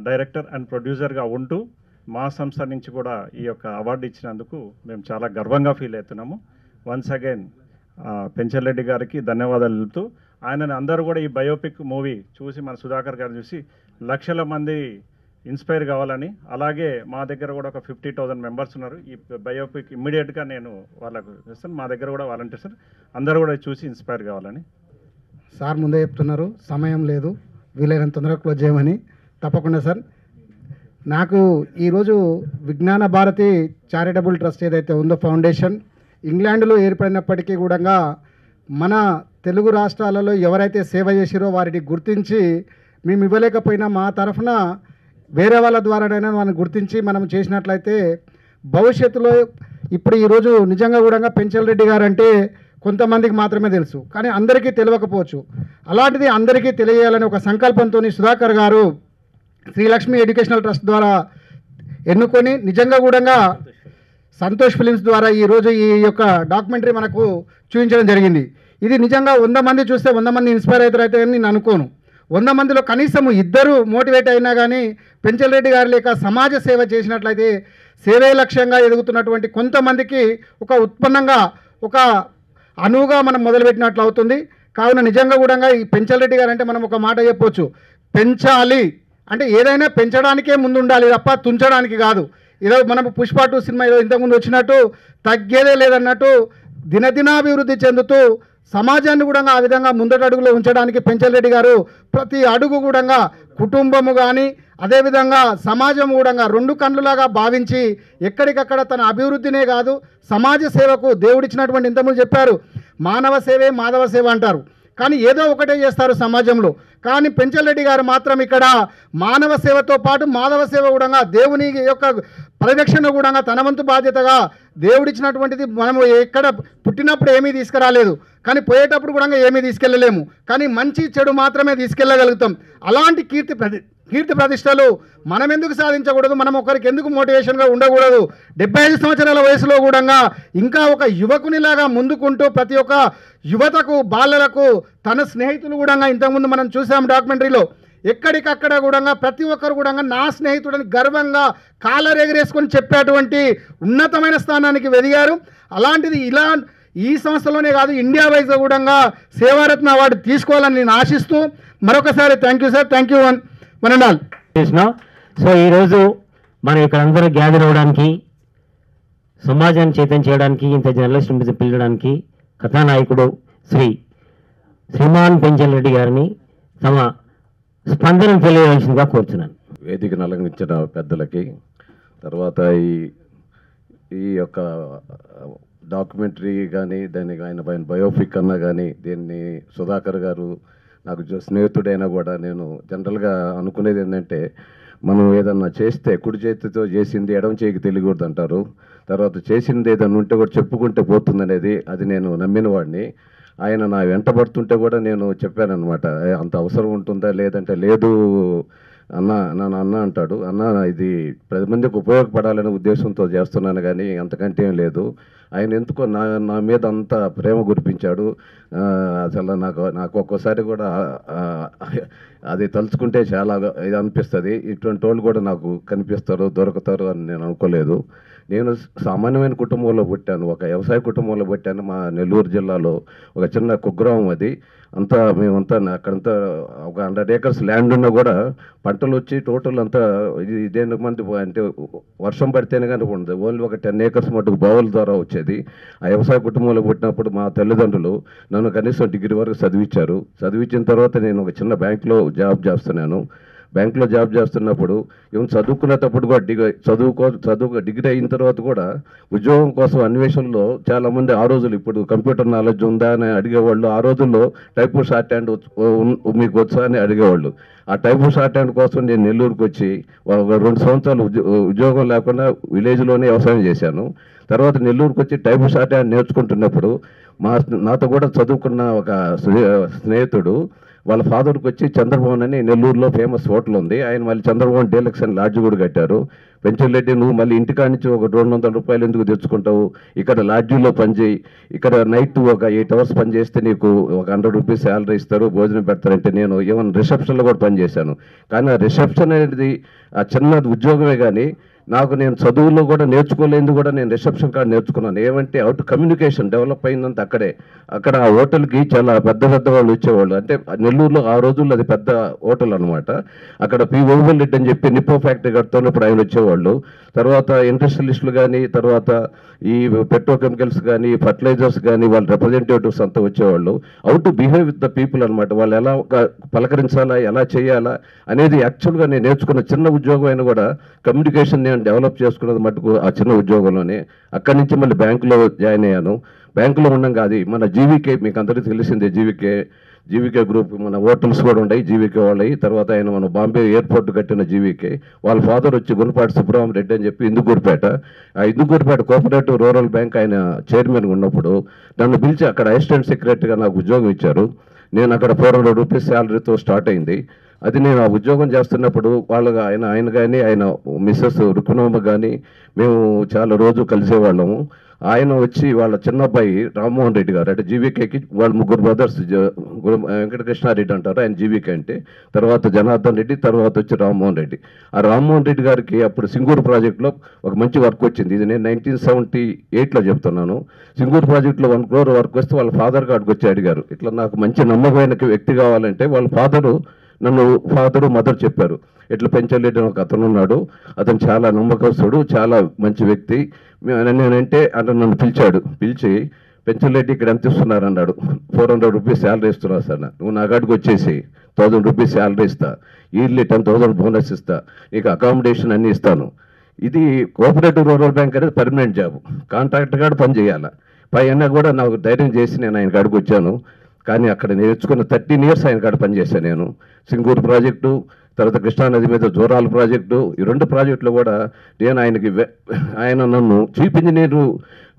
డైరెక్టర్ అండ్ ప్రొడ్యూసర్గా ఉంటూ మా సంస్థ నుంచి కూడా ఈ యొక్క అవార్డు ఇచ్చినందుకు మేము చాలా గర్వంగా ఫీల్ అవుతున్నాము. వన్స్ అగైన్ పెంచల్ రెడ్డి గారికి ధన్యవాదాలు తెలుపుతూ, ఆయనని అందరూ కూడా ఈ బయోపిక్ మూవీ చూసి, మన సుధాకర్ గారు చూసి లక్షల మంది ఇన్స్పైర్ కావాలని, అలాగే మా దగ్గర కూడా ఒక 50,000 మెంబర్స్ ఉన్నారు. ఈ బయోపిక్ ఇమ్మీడియట్గా నేను వాళ్ళకు ఇస్తాను, మా దగ్గర కూడా వాలంటీర్స్ అందరూ కూడా చూసి ఇన్స్పైర్ కావాలని. సార్ ముందే చెప్తున్నారు, సమయం లేదు, వీలైనంత తొందరగా క్లోజ్ చేయమని. తప్పకుండా సార్. నాకు ఈరోజు విజ్ఞాన భారతి చారిటబుల్ ట్రస్ట్ ఏదైతే ఉందో ఫౌండేషన్, ఇంగ్లాండ్లో ఏర్పడినప్పటికీ కూడా మన తెలుగు రాష్ట్రాలలో ఎవరైతే సేవ చేసిరో వారిని గుర్తించి, మేము ఇవ్వలేకపోయినా మా తరఫున వేరే వాళ్ళ ద్వారానైనా వాళ్ళని గుర్తించి మనం చేసినట్లయితే భవిష్యత్తులో, ఇప్పుడు ఈరోజు నిజంగా కూడా పెంచల్ రెడ్డి గారు అంటే కొంతమందికి మాత్రమే తెలుసు, కానీ అందరికీ తెలియకపోవచ్చు. అలాంటిది అందరికీ తెలియాలని ఒక సంకల్పంతో సుధాకర్ గారు శ్రీలక్ష్మి ఎడ్యుకేషనల్ ట్రస్ట్ ద్వారా ఎన్నుకొని, నిజంగా కూడా సంతోష్ ఫిలిమ్స్ ద్వారా ఈరోజు ఈ యొక్క డాక్యుమెంటరీ మనకు చూపించడం జరిగింది. ఇది నిజంగా 100 మంది చూస్తే 100 మంది ఇన్స్పైర్ అవుతారైతే అని నేను అనుకోను. 100 మందిలో కనీసం 2 మోటివేట్ అయినా కానీ పెంచల్ రెడ్డి గారు లేక సమాజ సేవ చేసినట్లయితే సేవే లక్ష్యంగా ఎదుగుతున్నటువంటి కొంతమందికి ఒక ఉత్పన్నంగా, ఒక అనువుగా మనం మొదలుపెట్టినట్లు అవుతుంది. కావున నిజంగా కూడా ఈ పెంచల్ రెడ్డి గారు అంటే మనం ఒక మాట చెప్పొచ్చు, పెంచాలి అంటే ఏదైనా పెంచడానికే ముందు ఉండాలి తప్ప తుంచడానికి కాదు. ఏదో మనం పుష్ప 2 సినిమా ఏదో ఇంతకుముందు వచ్చినట్టు తగ్గేదే లేదన్నట్టు దినదినాభివృద్ధి చెందుతూ సమాజాన్ని కూడా ఆ విధంగా ముందటడుగులో ఉంచడానికి పెంచల్ రెడ్డి గారు ప్రతి అడుగు కూడా కుటుంబము కానీ అదేవిధంగా సమాజం కూడా రెండు కన్నులాగా భావించి ఎక్కడికక్కడ తన అభివృద్ధినే కాదు సమాజ సేవకు దేవుడిచ్చినటువంటి ఇంతకుముందు చెప్పారు మానవ సేవే మాధవ సేవ అంటారు, కానీ ఏదో ఒకటే చేస్తారు సమాజంలో. కానీ పెంచల్ రెడ్డి గారు మాత్రం ఇక్కడ మానవ సేవతో పాటు మాధవ సేవ కూడా దేవుని యొక్క పరిరక్షణ కూడా తన వంతు బాధ్యతగా దేవుడిచ్చినటువంటిది. మనము ఎక్కడ పుట్టినప్పుడు ఏమీ తీసుకురాలేదు, కానీ పోయేటప్పుడు కూడా ఏమీ తీసుకెళ్ళలేము, కానీ మంచి చెడు మాత్రమే తీసుకెళ్ళగలుగుతాం. అలాంటి కీర్తి ప్రతిష్టలు మనం ఎందుకు సాధించకూడదు, మనం ఒకరికి ఎందుకు మోటివేషన్గా ఉండకూడదు? 75 సంవత్సరాల వయసులో కూడా ఇంకా ఒక యువకునిలాగా ముందుకుంటూ ప్రతి ఒక్క యువతకు బాలలకు తన స్నేహితులు కూడా ఇంతకుముందు మనం చూసాం డాక్యుమెంటరీలో, ఎక్కడికక్కడ కూడా ప్రతి ఒక్కరు కూడా నా స్నేహితుడని గర్వంగా కాలర్ ఎగరేసుకొని చెప్పేటువంటి ఉన్నతమైన స్థానానికి ఎదిగారు. అలాంటిది ఈ సంస్థలోనే కాదు ఇండియా వైజ్గా కూడా సేవారత్న అవార్డు తీసుకోవాలని నేను ఆశిస్తూ మరొకసారి thank you sir, thank you one and all. So ఈరోజు మనం ఇక్కడ అందరూ గ్యాదర్ అవ్వడానికి, సమాజాన్ని చైతన్యం చేయడానికి, ఇంత జర్నలిస్ట్ పిలవడానికి కథానాయకుడు శ్రీమాన్ పెంచల్ రెడ్డి గారిని తమ స్పందన తెలియవలసిందిగా కోరుతున్నాను. వేదికను అలంకరించిన పెద్దలకి, తర్వాత ఈ యొక్క డాక్యుమెంటరీ కానీ దానికి ఆయన బయోపిక్ అన్నా కానీ దీన్ని సుధాకర్ గారు నాకు స్నేహితుడైనా కూడా నేను జనరల్గా అనుకునేది ఏంటంటే మనం ఏదన్నా చేస్తే కుడి చేతితో చేసింది ఎడమ చేయికి తెలియకూడదు అంటారు. తర్వాత చేసింది ఏదన్నా ఉంటే కూడా చెప్పుకుంటే పోతుందనేది అది నేను నమ్మిన వాడిని. ఆయన నా వెంట పడుతుంటే కూడా నేను చెప్పానన్నమాట, అంత అవసరం ఉంటుందా లేదంటే లేదు అన్న అంటాడు, అన్న ఇది 10 మందికి ఉపయోగపడాలనే ఉద్దేశంతో చేస్తున్నాను కానీ అంతకంటే ఏం లేదు. ఆయన ఎందుకో నా మీద అంత ప్రేమ కురిపించాడు. అసలు నాకు ఒక్కోసారి కూడా అది తలుచుకుంటే చాలా ఇది అనిపిస్తుంది. ఇటువంటి వాళ్ళు కూడా నాకు కనిపిస్తారు, దొరుకుతారు అని నేను అనుకోలేదు. నేను సామాన్యమైన కుటుంబంలో పుట్టాను, ఒక వ్యవసాయ కుటుంబంలో పుట్టాను. మా నెల్లూరు జిల్లాలో ఒక చిన్న కుగ్రామం అది. మేమంతా అక్కడంతా ఒక 100 acres ల్యాండ్ ఉన్నా కూడా పంటలు వచ్చి టోటల్ అంతా ఇదేంటి మంది అంటే వర్షం పడితేనే కానీ ఉండదు, ఓన్లీ ఒక 10 acres మటుకు బావుల ద్వారా వచ్చేది. ఆ వ్యవసాయ కుటుంబంలో పుట్టినప్పుడు మా తల్లిదండ్రులు నన్ను కనీసం డిగ్రీ వరకు చదివించారు. చదివించిన తర్వాత నేను ఒక చిన్న బ్యాంక్లో జాబ్ చేస్తున్నాను. బ్యాంకులో జాబ్ చేస్తున్నప్పుడు ఈవెన్ చదువుకునేటప్పుడు కూడా డిగ్రీ అయిన తర్వాత కూడా ఉద్యోగం కోసం అన్వేషణలో చాలామంది ఆ రోజులు ఇప్పుడు కంప్యూటర్ నాలెడ్జ్ ఉందా అని అడిగేవాళ్ళు. ఆ రోజుల్లో టైప్ షార్ట్ హ్యాండ్ మీకు వచ్చా అని అడిగేవాళ్ళు. ఆ టైప్ షార్ట్ హ్యాండ్ కోసం నేను నెల్లూరుకు వచ్చి 2 సంవత్సరాలు ఉద్యోగం లేకుండా విలేజ్లోనే వ్యవసాయం చేశాను. తర్వాత నెల్లూరుకు వచ్చి టైప్ షార్ట్ హ్యాండ్ నేర్చుకుంటున్నప్పుడు నాతో కూడా చదువుకున్న ఒక స్నేహితుడు వాళ్ళ ఫాదర్కి వచ్చి చంద్రభవన్ అని నెల్లూరులో ఫేమస్ హోటల్ ఉంది, ఆయన మళ్ళీ చంద్రభవన్ డీలక్స్ అని లాడ్జ్ కూడా కట్టారు. పెంచల్ రెడ్డి నువ్వు మళ్ళీ ఇంటికాడ నుంచి ఒక 200 రూపాయలు ఎందుకు తెచ్చుకుంటావు, ఇక్కడ లాడ్జీలో పనిచేయి, ఇక్కడ నైట్ ఒక 8 hours పని చేస్తే నీకు ఒక 100 రూపీస్ శాలరీ ఇస్తారు, భోజనం పెడతారంటే నేను ఈవెన్ రిసెప్షన్లో కూడా పనిచేశాను. కానీ ఆ రిసెప్షన్ అనేది ఆ చిన్న ఉద్యోగమే కానీ నేను చదువులో కూడా నేర్చుకోలేదు కూడా నేను రిసెప్షన్ కార్డు నేర్చుకున్నాను. ఏమంటే అవుట్ కమ్యూనికేషన్ డెవలప్ అయిందంటే అక్కడ ఆ హోటల్కి చాలా పెద్ద వాళ్ళు వచ్చేవాళ్ళు. అంటే నెల్లూరులో ఆ రోజుల్లో అది పెద్ద హోటల్ అనమాట. అక్కడ పి ఓవల్ రెడ్డి అని చెప్పి నిప్పో ఫ్యాక్టరీ కడుతున్నప్పుడు ఆయన వచ్చేవాళ్ళు. తర్వాత ఇండస్ట్రియలిస్టులు కానీ, తర్వాత ఈ పెట్రోకెమికల్స్ కానీ, ఫర్టిలైజర్స్ కానీ వాళ్ళ రిప్రజెంటేటివ్స్ అంతా వచ్చేవాళ్ళు. How to behave with the people అనమాట. వాళ్ళు ఎలా పలకరించాలా, ఎలా చేయాలా అనేది యాక్చువల్గా నేను నేర్చుకున్న చిన్న ఉద్యోగం అయినా కూడా కమ్యూనికేషన్ నేను డెవలప్ చేసుకున్నది మటుకు ఆ చిన్న ఉద్యోగంలోనే. అక్కడి నుంచి మళ్ళీ బ్యాంకులో జాయిన్ అయ్యాను. బ్యాంకులో ఉండగా అది మన జీవీకే, మీకు అందరికీ తెలిసిందే, జీవీకే గ్రూప్ మన హోటల్స్ కూడా ఉన్నాయి జీవీకే వాళ్ళవి. తర్వాత ఆయన మన బాంబే ఎయిర్పోర్ట్ కట్టిన జీవీకే. వాళ్ళ ఫాదర్ వచ్చి గుణపాటి సుబ్రహ్మణ్యం రెడ్డి అని చెప్పి ఇందుకూరుపేట కోఆపరేటివ్ రూరల్ బ్యాంక్ ఆయన చైర్మన్గా ఉన్నప్పుడు నన్ను పిలిచి అక్కడ అసిస్టెంట్ సెక్రటరీగా నాకు ఉద్యోగం ఇచ్చారు. నేను అక్కడ 400 రూపీస్ శాలరీతో స్టార్ట్ అయింది. అది నేను ఆ ఉద్యోగం చేస్తున్నప్పుడు వాళ్ళగా ఆయన కానీ ఆయన మిస్సెస్ రుక్మిణమ్మ కానీ మేము చాలా రోజు కలిసేవాళ్ళము. ఆయన వచ్చి వాళ్ళ చిన్న అబ్బాయి రామ్మోహన్ రెడ్డి గారు అంటే జీవీకేకి వాళ్ళ 3 బ్రదర్స్, వెంకటకృష్ణారెడ్డి అంటారు ఆయన జీవీకే అంటే, తర్వాత జనార్దన్ రెడ్డి, తర్వాత వచ్చి రామ్మోహన్ రెడ్డి. ఆ రామ్మోహన్ రెడ్డి గారికి అప్పుడు సింగూరు ప్రాజెక్టులో ఒక మంచి వర్క్ వచ్చింది. ఇది నేను 1978లో చెప్తున్నాను. సింగూరు ప్రాజెక్టులో 1 crore వర్క్ వస్తే వాళ్ళ ఫాదర్ గారికి వచ్చి అడిగారు, ఇట్లా నాకు మంచి నమ్మకమైన వ్యక్తి కావాలంటే వాళ్ళ ఫాదరు నన్ను ఫాదరు మదర్ చెప్పారు, ఇట్లా పెంచలేడు ఒక అతను ఉన్నాడు, అతను చాలా నమ్మకస్తుడు, చాలా మంచి వ్యక్తి. నేనంటే అతను నన్ను పిలిచి పెంచలేటి ఇక్కడ ఎంత ఇస్తున్నారు అన్నాడు. 400 రూపీస్ శాలరీ ఇస్తున్నా సార్, నువ్వు నా కాడికి వచ్చేసి 1000 రూపీస్ శాలరీ ఇస్తా, ఇయర్లీ 10,000 బోనస్ ఇస్తా, నీకు అకామిడేషన్ అన్నీ ఇస్తాను. ఇది కోఆపరేటివ్ రూరల్ బ్యాంక్ అనేది పర్మనెంట్ జాబ్, కాంట్రాక్టర్ కాడ పని చేయాలి. పైన కూడా నాకు ధైర్యం చేసి నేను ఆయన కాడికి వచ్చాను. కానీ అక్కడ నేర్చుకున్న 13 ఇయర్స్ ఆయన కాడ పనిచేశాను నేను. సింగూరు ప్రాజెక్టు, తర్వాత కృష్ణానది మీద జోరాల ప్రాజెక్టు, ఈ 2 ప్రాజెక్టులు కూడా నేను ఆయన నన్ను చీఫ్ ఇంజనీరు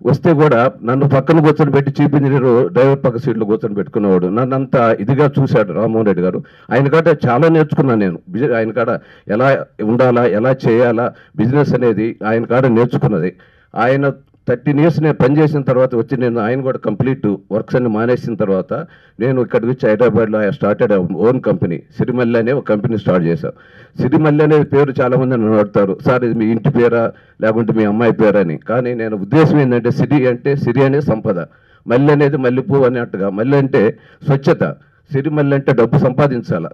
వస్తే కూడా నన్ను పక్కన కూర్చొని పెట్టి చీఫ్ ఇంజనీరు డ్రైవర్ పక్క సీట్లో కూర్చొని పెట్టుకునేవాడు. నన్ను అంత ఇదిగా చూశాడు రామ్మోహన్ రెడ్డి గారు. ఆయన కాడ చాలా నేర్చుకున్నాను నేను. ఆయన కాడ ఎలా ఉండాలా, ఎలా చేయాలా బిజినెస్ అనేది ఆయన కాడ నేర్చుకున్నది. ఆయన 13 ఇయర్స్ నేను పనిచేసిన తర్వాత వచ్చి ఆయన కూడా కంప్లీట్ వర్క్స్ అన్ని మానేసిన తర్వాత నేను ఇక్కడికి వచ్చి హైదరాబాద్లో ఐ స్టార్టెడ్ ఓన్ కంపెనీ. సిరిమల్లి అనే ఒక కంపెనీ స్టార్ట్ చేశాను. సిరిమల్లి అనే పేరు చాలామంది నన్ను అడుగుతారు, సార్ ఇది మీ ఇంటి పేరా లేకుంటే మీ అమ్మాయి పేరా అని. కానీ నేను ఉద్దేశం ఏంటంటే సిరి అనే సంపద, మల్లి అనేది మల్లెపువ్వు అన్నట్టుగా, మల్లి అంటే స్వచ్ఛత, సిరిమల్లి అంటే డబ్బు సంపాదించాలా.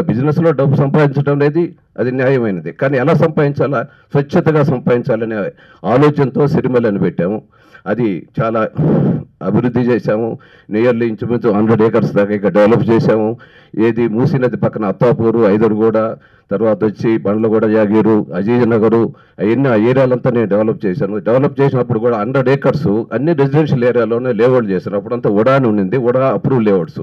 బిజినెస్లో డబ్బు సంపాదించడం అనేది అది న్యాయమైనది, కానీ ఎలా సంపాదించాలా, స్వచ్ఛతగా సంపాదించాలనే ఆలోచనతో సిరిమల్లిని పెట్టాము. అది చాలా అభివృద్ధి చేశాము. నియర్లీ ఇంచుమించు 100 acres దాకా ఇక్కడ డెవలప్ చేశాము. ఏది మూసీ నది పక్కన అత్తాపూరు, ఐదరుగూడ, తర్వాత వచ్చి బండ్లగూడ, జాగీరు, అజీజ్ నగరు, అవన్నీ ఆ ఏరియాలంతా నేను డెవలప్ చేశాను. డెవలప్ చేసినప్పుడు కూడా 100 acres అన్ని రెసిడెన్షియల్ ఏరియాలోనే లేఅవుట్ చేశాను. అప్పుడంతా ఉడా అని ఉండింది, ఉడా అప్రూవ్ లేఅవుట్స్.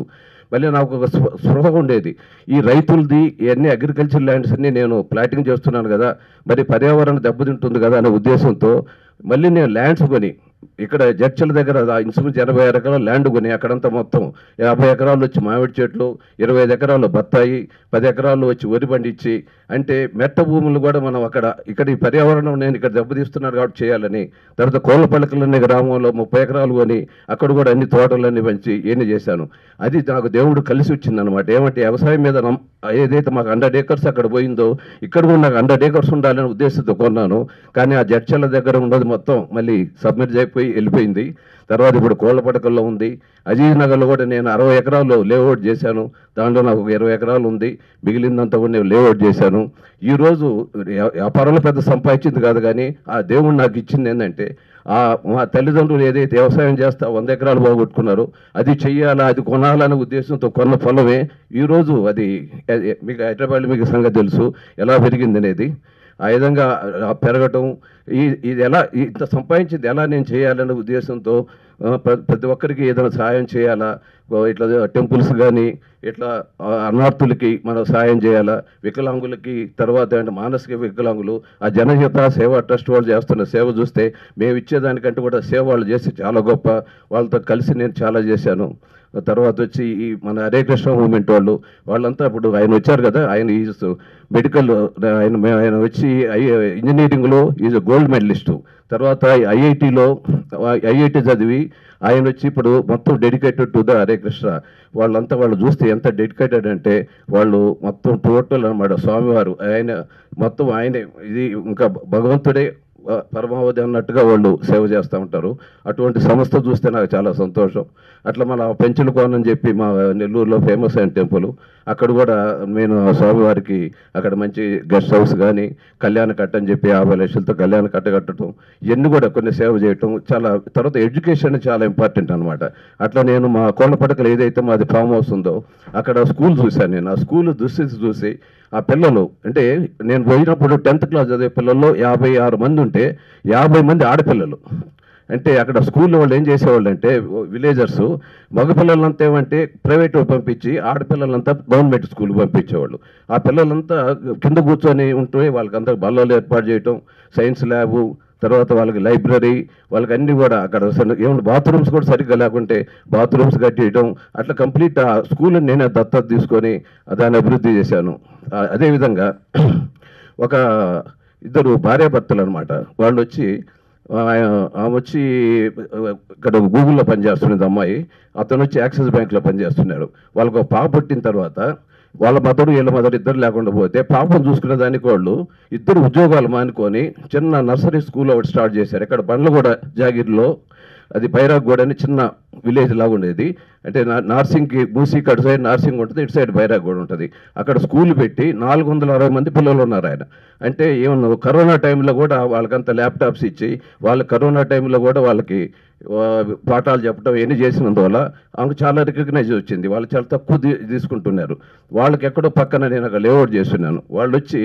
మళ్ళీ నాకు ఒక స్పృహ ఉండేది, ఈ రైతులది ఇవన్నీ అగ్రికల్చర్ ల్యాండ్స్ అన్నీ నేను ప్లాటింగ్ చేస్తున్నాను కదా, మరి పర్యావరణం దెబ్బతింటుంది కదా అనే ఉద్దేశంతో మళ్ళీ నేను ల్యాండ్స్ కొని ఇక్కడ జడ్చల దగ్గర ఇంచుమించు 80 ఎకరాలు ల్యాండ్ కొని అక్కడంతా మొత్తం 50 ఎకరాలు వచ్చి మామిడి చెట్లు, 25 ఎకరాలు బత్తాయి, 10 ఎకరాలు వచ్చి వరి పండించి, అంటే మెట్ట భూములు కూడా మనం ఇక్కడ ఈ పర్యావరణం నేను ఇక్కడ దెబ్బతీస్తున్నాను కాబట్టి చేయాలని. తర్వాత కోళ్ళపల్లకలనే గ్రామంలో 30 ఎకరాలు కొని అక్కడ కూడా అన్ని తోటలన్నీ పెంచి ఏమి చేశాను. అది నాకు దేవుడు కలిసి వచ్చిందనమాట. ఏమంటే వ్యవసాయం మీద ఏదైతే మాకు 100 acres అక్కడ పోయిందో ఇక్కడ కూడా నాకు 100 acres ఉండాలనే ఉద్దేశంతో కొన్నాను. కానీ ఆ జడ్చల దగ్గర ఉన్నది మొత్తం మళ్ళీ సబ్మిట్ అయిపోయి వెళ్ళిపోయింది. తర్వాత ఇప్పుడు కోళ్ళపడకల్లో ఉంది. అజీజ్ నగర్లో కూడా నేను 60 ఎకరాలు లేఅవుట్ చేశాను. దాంట్లో నాకు 20 ఎకరాలు ఉంది, మిగిలిందంతా కూడా నేను లేఅవుట్ చేశాను. ఈరోజు వ్యాపారంలో పెద్ద సంపాదించింది కాదు, కానీ ఆ దేవుడు నాకు ఇచ్చింది ఏంటంటే మా తల్లిదండ్రులు ఏదైతే వ్యవసాయం చేస్తా 100 ఎకరాలు బాగొట్టుకున్నారు, అది చెయ్యాలా, అది కొనాలనే ఉద్దేశంతో కొన్న పొలమే ఈరోజు అది మీకు హైదరాబాద్లో మీకు సంగతి తెలుసు ఎలా పెరిగింది అనేది. ఆ విధంగా పెరగటం, ఇది ఎలా ఇంత సంపాదించింది ఎలా నేను చేయాలనే ఉద్దేశంతో ప్రతి ఒక్కరికి ఏదైనా సహాయం చేయాలా, ఇట్లా టెంపుల్స్ కానీ ఇట్లా అనార్థులకి మనం సహాయం చేయాలా, వికలాంగులకి, తర్వాత అంటే మానసిక వికలాంగులు ఆ జనహిత సేవా ట్రస్ట్ వాళ్ళు చేస్తున్న సేవ చూస్తే మేము ఇచ్చేదానికంటే కూడా సేవ వాళ్ళు చేసి చాలా గొప్ప. వాళ్ళతో కలిసి నేను చాలా చేశాను. తర్వాత వచ్చి ఈ మన హరే కృష్ణ మూవ్మెంట్ వాళ్ళంతా ఇప్పుడు ఆయన వచ్చారు కదా, ఆయన ఈజ్ మెడికల్, ఆయన వచ్చి ఇంజనీరింగ్లో ఈజ్ గోల్డ్ మెడలిస్టు. తర్వాత ఐఐటి చదివి ఆయన వచ్చి ఇప్పుడు మొత్తం dedicated to the Hare Krishna. వాళ్ళు చూస్తే ఎంత డెడికేటెడ్ అంటే వాళ్ళు మొత్తం టోటల్ అన్నమాట. స్వామివారు ఆయన మొత్తం ఆయనే, ఇది ఇంకా భగవంతుడే పరమావధి అన్నట్టుగా వాళ్ళు సేవ చేస్తూ ఉంటారు. అటువంటి సంస్థ చూస్తే నాకు చాలా సంతోషం. అట్లా మన పెంచుల కోన అని చెప్పి మా నెల్లూరులో ఫేమస్ అయిన టెంపుల్, అక్కడ కూడా నేను స్వామివారికి అక్కడ మంచి గెస్ట్ హౌస్ కానీ కళ్యాణ కట్ట అని చెప్పి 50 లక్షలతో కళ్యాణ కట్ట కట్టడం, ఇవన్నీ కూడా కొన్ని సేవ చేయటం చాలా. తర్వాత ఎడ్యుకేషన్ చాలా ఇంపార్టెంట్ అనమాట. అట్లా నేను మా కోళ్ళపడకలు ఏదైతే మాది ఫామ్ హౌస్ ఉందో అక్కడ స్కూల్ చూశాను. నేను ఆ స్కూల్ దుస్థితి చూసి ఆ పిల్లలు అంటే నేను పోయినప్పుడు 10th క్లాస్ చదివే పిల్లల్లో 56 మంది ఉంటే 50 మంది ఆడపిల్లలు. అంటే అక్కడ స్కూల్లో వాళ్ళు ఏం చేసేవాళ్ళు అంటే విలేజర్స్ మగపిల్లలంతా ఏమంటే ప్రైవేట్ పంపించి ఆడపిల్లలంతా గవర్నమెంట్ స్కూల్కి పంపించేవాళ్ళు. ఆ పిల్లలంతా కింద కూర్చొని ఉంటే వాళ్ళకంతా బల్లలు ఏర్పాటు చేయటం, సైన్స్ ల్యాబు, తర్వాత వాళ్ళకి లైబ్రరీ, వాళ్ళకి అన్నీ కూడా అక్కడ ఏమన్నా బాత్రూమ్స్ కూడా సరిగ్గా లేకుంటే బాత్రూమ్స్ కట్టేయటం, అట్లా కంప్లీట్ ఆ స్కూల్ని నేనే దత్తత తీసుకొని దాన్ని అభివృద్ధి చేశాను. అదేవిధంగా ఒక 2 భార్యాభర్తలు అనమాట, వాళ్ళు వచ్చి ఆమె వచ్చి ఇక్కడ గూగుల్లో పనిచేస్తున్నది అమ్మాయి, అతను వచ్చి యాక్సిస్ బ్యాంక్లో పనిచేస్తున్నాడు. వాళ్ళకు ఒక పాప పుట్టిన తర్వాత వాళ్ళ మదరు వీళ్ళ మదరు ఇద్దరు లేకుండా పోతే పాపం చూసుకునే దానికి వాళ్ళు 2 ఉద్యోగాలు మానుకొని చిన్న నర్సరీ స్కూల్ ఒకటి స్టార్ట్ చేశారు. ఇక్కడ బండ్లగూడ జాగిరిలో అది బైరాగ్గూడ అని చిన్న విలేజ్ లాగా ఉండేది. అంటే నార్సింగ్కి మూసీకి అటు సైడ్ నార్సింగ్ ఉంటుంది, ఇటు సైడ్ బైరాగ్గూడ ఉంటుంది. అక్కడ స్కూల్ పెట్టి 460 మంది పిల్లలు ఉన్నారు ఆయన. అంటే ఏమన్నా కరోనా టైంలో కూడా వాళ్ళకంతా ల్యాప్టాప్స్ ఇచ్చి వాళ్ళు కరోనా టైంలో కూడా వాళ్ళకి పాఠాలు చెప్పడం ఎన్ని చేసినందువల్ల ఆమెకు చాలా రికగ్నైజ్ వచ్చింది. వాళ్ళు చాలా తక్కువ తీసుకుంటున్నారు. వాళ్ళకి ఎక్కడో పక్కన నేను అక్కడ లేఅవుట్ చేస్తున్నాను. వాళ్ళు వచ్చి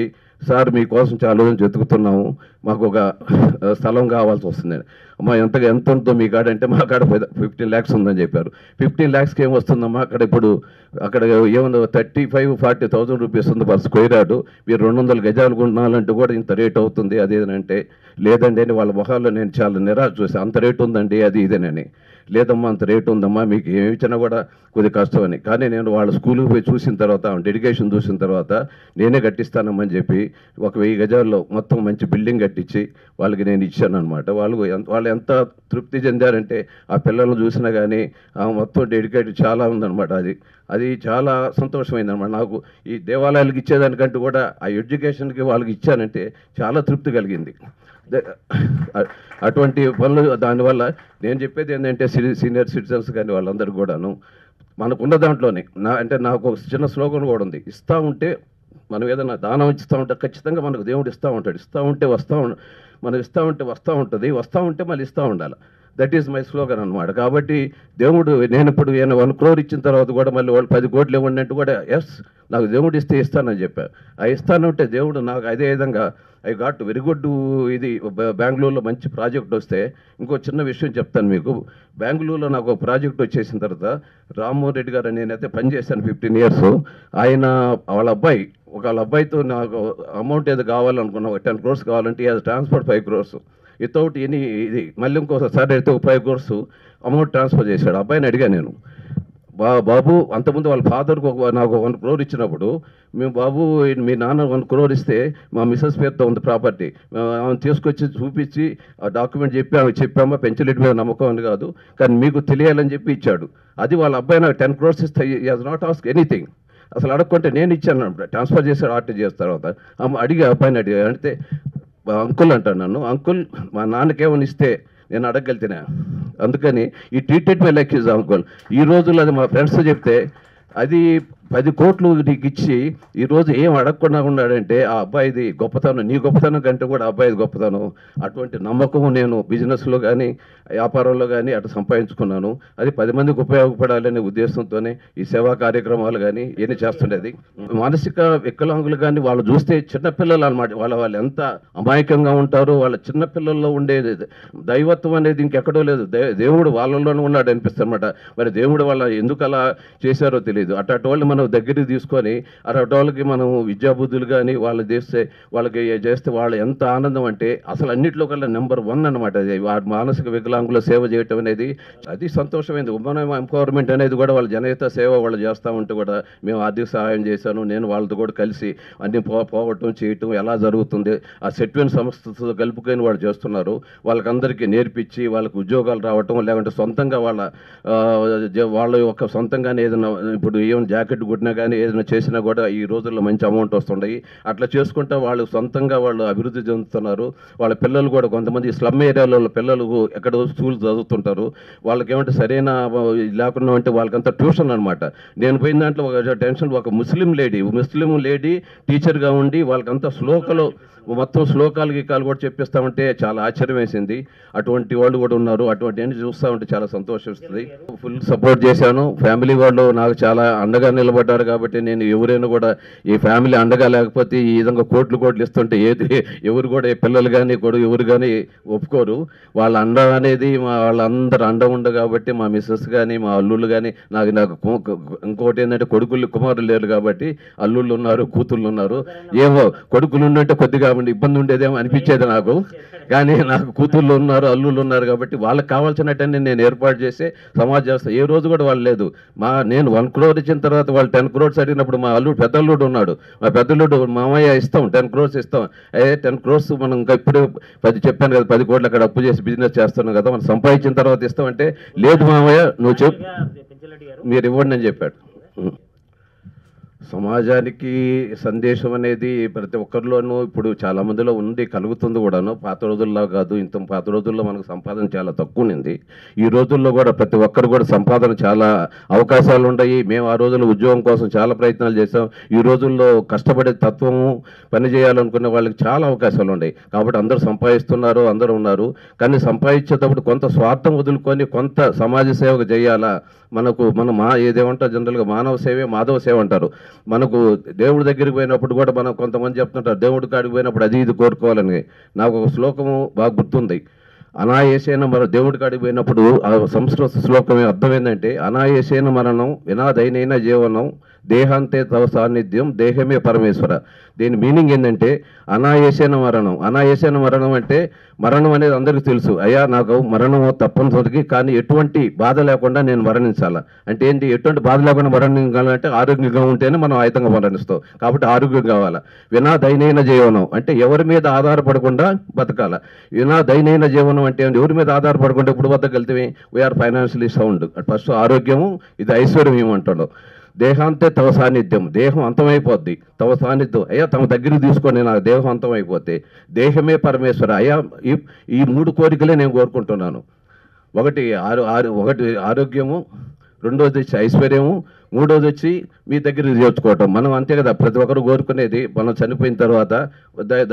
సార్ మీకోసం చాలా రోజులు వెతుకుతున్నాము, మాకు ఒక స్థలం కావాల్సి వస్తుంది. అమ్మా ఎంత ఉంటుందో మీ కాడ అంటే మా కాడ 15 lakhs ఉందని చెప్పారు. 15 lakhsకి ఏం వస్తుందమ్మా అక్కడ ఇప్పుడు అక్కడ ఏమన్నా 35-40,000 రూపీస్ ఉంది పర్ స్క్వేర్ యార్డు. మీరు 200 గజాలు కొనాలంటే కూడా ఇంత రేట్ అవుతుంది అదేనంటే లేదండి అని వాళ్ళ మొహాల్లో నేను చాలా నిరాశ చూసాను. అంత రేటు ఉందండి అది ఇదేనని. లేదమ్మా అంత రేటు ఉందమ్మా మీకు ఏమి ఇచ్చినా కూడా కొద్దిగా కష్టం అని. కానీ నేను వాళ్ళ స్కూల్కి పోయి చూసిన తర్వాత డెడికేషన్ చూసిన తర్వాత నేనే కట్టిస్తానమ్మని చెప్పి 1000 గజాల్లో మొత్తం మంచి బిల్డింగ్ కట్టించి వాళ్ళకి నేను ఇచ్చాను అనమాట. వాళ్ళు ఎంత తృప్తి చెందారంటే ఆ పిల్లలను చూసినా కానీ మొత్తం డెడికేట్ చాలా ఉందన్నమాట. అది చాలా సంతోషమైంది అనమాట. నాకు ఈ దేవాలయాలకు ఇచ్చేదానికంటే కూడా ఆ ఎడ్యుకేషన్కి వాళ్ళకి ఇచ్చానంటే చాలా తృప్తి కలిగింది. అటువంటి పనులు దానివల్ల నేను చెప్పేది ఏంటంటే సీనియర్ సిటిజన్స్ కానీ వాళ్ళందరూ కూడాను మనకున్న దాంట్లోనే నాకు ఒక చిన్న స్లోగన్ కూడా ఉంది. ఇస్తూ ఉంటే మనం ఏదైనా దానం ఇస్తూ ఉంటే ఖచ్చితంగా మనకు దేవుడు ఇస్తూ ఉంటాడు. మనం ఇస్తూ ఉంటే వస్తూ ఉంటుంది, వస్తూ ఉంటే మళ్ళీ ఇస్తూ ఉండాలి. దట్ ఈజ్ మై స్లోగన్ అనమాట. కాబట్టి దేవుడు నేను ఇప్పుడు 1 crore ఇచ్చిన తర్వాత కూడా మళ్ళీ వాళ్ళు 10 కోట్లు ఇవ్వండి అంటే కూడా ఎస్ నాకు దేవుడు ఇస్తే ఇస్తానని చెప్పారు. ఆ ఇస్తానంటే దేవుడు నాకు అదే విధంగా ఐ గాట్ వెరీ గుడ్. ఇది బెంగళూరులో మంచి ప్రాజెక్ట్ వస్తే ఇంకో చిన్న విషయం చెప్తాను మీకు. బెంగళూరులో నాకు ఒక ప్రాజెక్ట్ వచ్చేసిన తర్వాత రామ్మోహన్ రెడ్డి గారు నేనైతే పనిచేశాను 15 years. ఆయన వాళ్ళ అబ్బాయితో నాకు అమౌంట్ ఏదో కావాలనుకున్నా 10 crores కావాలంటే అది ట్రాన్స్ఫర్ 5 crores వితౌట్ ఇది మళ్ళీ ఇంకోసారి అయితే 5 crores అమౌంట్ ట్రాన్స్ఫర్ చేశాడు. అబ్బాయిని అడిగా నేను, బాబు అంతకుముందు వాళ్ళ ఫాదర్కి నాకు 1 crore ఇచ్చినప్పుడు మేము బాబు మీ నాన్న 1 crore ఇస్తే మా మిస్సెస్ పేరుతో ఉంది ప్రాపర్టీ, ఆమె తీసుకొచ్చి చూపించి ఆ డాక్యుమెంట్ చెప్పామా పెంచలేటి మీద నమ్మకం అని కాదు కానీ మీకు తెలియాలని చెప్పి ఇచ్చాడు. అది వాళ్ళ అబ్బాయి నాకు 10 crores ఇస్తే హి హాజ్ నాట్ ఆస్క్ ఎనీథింగ్. అసలు అడగకుంటే నేను ఇచ్చాను, ట్రాన్స్ఫర్ చేశాడు ఆర్టీ చేసిన తర్వాత. అబ్బాయిని అడిగా అంటే అంకుల్ అంటాడు నన్ను, అంకుల్ మా నాన్నకేమని ఇస్తే నేను అడగగలిగినా అందుకని ఈ treated my like his uncle. ఈ రోజుల్లో అది మా ఫ్రెండ్స్ చెప్తే అది 10 కోట్లు నీకు ఇచ్చి ఈరోజు ఏం అడగకుండా ఉన్నాడంటే ఆ అబ్బాయిది గొప్పతనం, నీ గొప్పతనం కంటే కూడా అబ్బాయిది గొప్పతనం. అటువంటి నమ్మకం నేను బిజినెస్లో కానీ వ్యాపారంలో కానీ అటు సంపాదించుకున్నాను. అది 10 మందికి ఉపయోగపడాలనే ఉద్దేశంతోనే ఈ సేవా కార్యక్రమాలు కానీ ఇవన్నీ చేస్తుండేది. మానసిక వికలాంగులు కానీ వాళ్ళు చూస్తే చిన్నపిల్లలు అనమాట, వాళ్ళు ఎంత అమాయకంగా ఉంటారో, వాళ్ళ చిన్నపిల్లల్లో ఉండేది దైవత్వం అనేది ఇంకెక్కడో లేదు, దేవుడు వాళ్ళలోనే ఉన్నాడు అనిపిస్తుంది అనమాట. మరి దేవుడు వాళ్ళ ఎందుకు అలా చేశారో తెలియదు. అటు వాళ్ళు మనం దగ్గరికి తీసుకొని అటు వాళ్ళకి మనం విద్యాబుద్ధులు కానీ వాళ్ళకి చేస్తే వాళ్ళు ఎంత ఆనందం అంటే అసలు అన్నింటిలో కల్లా నెంబర్ 1 అనమాట. అది మానసిక వికలాంగుల సేవ చేయటం అనేది అది సంతోషమైంది. ఉమెన్ ఎంపవర్మెంట్ అనేది కూడా వాళ్ళ జనహిత సేవ వాళ్ళు చేస్తూ ఉంటే కూడా మేము ఆర్థిక సహాయం చేశాను, నేను వాళ్ళతో కూడా కలిసి అన్ని పోవటం చేయటం ఎలా జరుగుతుంది ఆ సెట్వెన్ సంస్థతో కలుపుకొని వాళ్ళు చేస్తున్నారు. వాళ్ళకందరికీ నేర్పించి వాళ్ళకి ఉద్యోగాలు రావటం, లేకుంటే సొంతంగా వాళ్ళ యొక్క సొంతంగానే ఏదైనా ఇప్పుడు ఏమైనా జాకెట్ కుట్టినా కానీ ఏదైనా చేసినా కూడా ఈ రోజుల్లో మంచి అమౌంట్ వస్తుంటాయి. అట్లా చేసుకుంటా వాళ్ళు సొంతంగా వాళ్ళు అభివృద్ధి చెందుతున్నారు. వాళ్ళ పిల్లలు కూడా కొంతమంది స్లమ్ ఏరియాలో పిల్లలు ఎక్కడో స్కూల్ చదువుతుంటారు, వాళ్ళకి ఏమంటే సరైన లేకుండా అంటే వాళ్ళకంతా ట్యూషన్ అనమాట. నేను పోయిన దాంట్లో ఒక టెన్షన్, ఒక ముస్లిం లేడీ టీచర్గా ఉండి వాళ్ళకంతా మొత్తం శ్లోకాలు గీకాలు కూడా చెప్పిస్తామంటే చాలా ఆశ్చర్యం వేసింది. అటువంటి వాళ్ళు కూడా ఉన్నారు. అటువంటి అన్ని చూస్తూ ఉంటే చాలా సంతోషిస్తుంది. ఫుల్ సపోర్ట్ చేశాను. ఫ్యామిలీ వాళ్ళు నాకు చాలా అండగా నిలబడ్డారు. కాబట్టి నేను ఎవరైనా కూడా ఈ ఫ్యామిలీ అండగా లేకపోతే ఈ విధంగా కోట్లు ఇస్తుంటే ఎవరు కూడా పిల్లలు కానీ ఎవరు కానీ ఒప్పుకోరు. వాళ్ళ అండ అనేది వాళ్ళందరూ అండ ఉండదు. కాబట్టి మా మిస్సెస్ కానీ మా అల్లుళ్ళు కానీ నాకు ఇంకోటి ఏంటంటే కుమారులు లేరు కాబట్టి అల్లుళ్ళు ఉన్నారు, కూతుళ్ళు ఉన్నారు. ఏమో కొడుకులు ఉంటే కొద్దిగా ఇబ్బంది ఉండేదేమో అనిపించేది నాకు, కానీ నాకు కూతుళ్ళు ఉన్నారు, అల్లుళ్ళు ఉన్నారు కాబట్టి వాళ్ళకి కావాల్సినట్టని నేను ఏర్పాటు చేసి సమాజ్ చేస్తాను. ఏ రోజు కూడా వాళ్ళు లేదు. నేను 1 crore ఇచ్చిన తర్వాత వాళ్ళు 10 crores అడిగినప్పుడు మా పెద్దల్లుడు ఉన్నాడు, మా పెద్దల్లుడు మామయ్య ఇస్తాం 10 crores ఇస్తాం. 10 crores మనం ఇంకా ఇప్పుడు 10 చెప్పాను కదా 10 కోట్లు అక్కడ అప్పు చేసి బిజినెస్ చేస్తున్నాం కదా, మనం సంపాదించిన తర్వాత ఇస్తామంటే లేదు మామయ్య నువ్వు మీరు ఇవ్వండి అని చెప్పాడు. సమాజానికి సందేశం అనేది ప్రతి ఒక్కరిలోనూ ఇప్పుడు చాలా మందిలో ఉంది, కలుగుతుంది కూడాను. పాత రోజుల్లో కాదు, ఇంత పాత రోజుల్లో మనకు సంపాదన చాలా తక్కువ ఉంది. ఈ రోజుల్లో కూడా ప్రతి ఒక్కరు కూడా సంపాదన చాలా అవకాశాలు ఉన్నాయి. మేము ఆ రోజుల్లో ఉద్యోగం కోసం చాలా ప్రయత్నాలు చేసాం. ఈ రోజుల్లో కష్టపడే తత్వము, పని చేయాలనుకునే వాళ్ళకి చాలా అవకాశాలు ఉన్నాయి. కాబట్టి అందరూ సంపాదిస్తున్నారు, అందరూ ఉన్నారు. కానీ సంపాదించేటప్పుడు కొంత స్వార్థం వదులుకొని కొంత సమాజ సేవకు చేయాలా. మనం ఏదేమంటారు జనరల్గా మానవ సేవే మాధవ సేవ అంటారు. మనకు దేవుడి దగ్గరికి పోయినప్పుడు కూడా మనం కొంతమంది చెప్తుంటారు దేవుడి కాడికి పోయినప్పుడు అది ఇది కోరుకోవాలని. నాకు ఒక శ్లోకము బాగా గుర్తుంది. అనాయేసేన దేవుడి కాడికి పోయినప్పుడు ఆ సంస్కృత శ్లోకమే అర్థం ఏంటంటే, అనాయేసేన మరణం వినాదైనైన జీవనం దేహాంతే తవ సాన్నిధ్యం దేహమే పరమేశ్వర. దీని మీనింగ్ ఏంటంటే అనాయేసేన మరణం. అనాయేసేన మరణం అంటే మరణం అనేది అందరికీ తెలుసు. అయ్యా నాకు మరణం తప్పనిసరికి, కానీ ఎటువంటి బాధ లేకుండా నేను మరణించాలా. అంటే ఏంటి, ఎటువంటి బాధ లేకుండా మరణించాలంటే ఆరోగ్యంగా ఉంటేనే మనం ఆయుధంగా మరణిస్తాం. కాబట్టి ఆరోగ్యం కావాలా. వినాదైనైన జీవనం అంటే ఎవరి మీద ఆధారపడకుండా బతకాల. వినాదైనైన జీవనం అంటే ఎవరి మీద ఆధారపడకుండా ఇప్పుడు బతకగలితే వీఆర్ ఫైనాన్షియలీ సౌండ్. ఫస్ట్ ఆరోగ్యము, ఇది ఐశ్వర్యం ఏమంటాడు. దేహాంతే తవ సాన్నిధ్యం, దేహం అంతమైపోద్ది. తవ సాన్నిధ్యం అయ్యా తమ దగ్గరికి తీసుకొని నాకు దేహం అంతమైపోతే దేహమే పరమేశ్వర. అయ్యా ఈ 3 కోరికలే నేను కోరుకుంటున్నాను. ఒకటి ఆరోగ్యము, రెండోది వచ్చి ఐశ్వర్యము, మూడోది వచ్చి మీ దగ్గరికి చేర్చుకోవటం. మనం అంతే కదా ప్రతి ఒక్కరు కోరుకునేది, మనం చనిపోయిన తర్వాత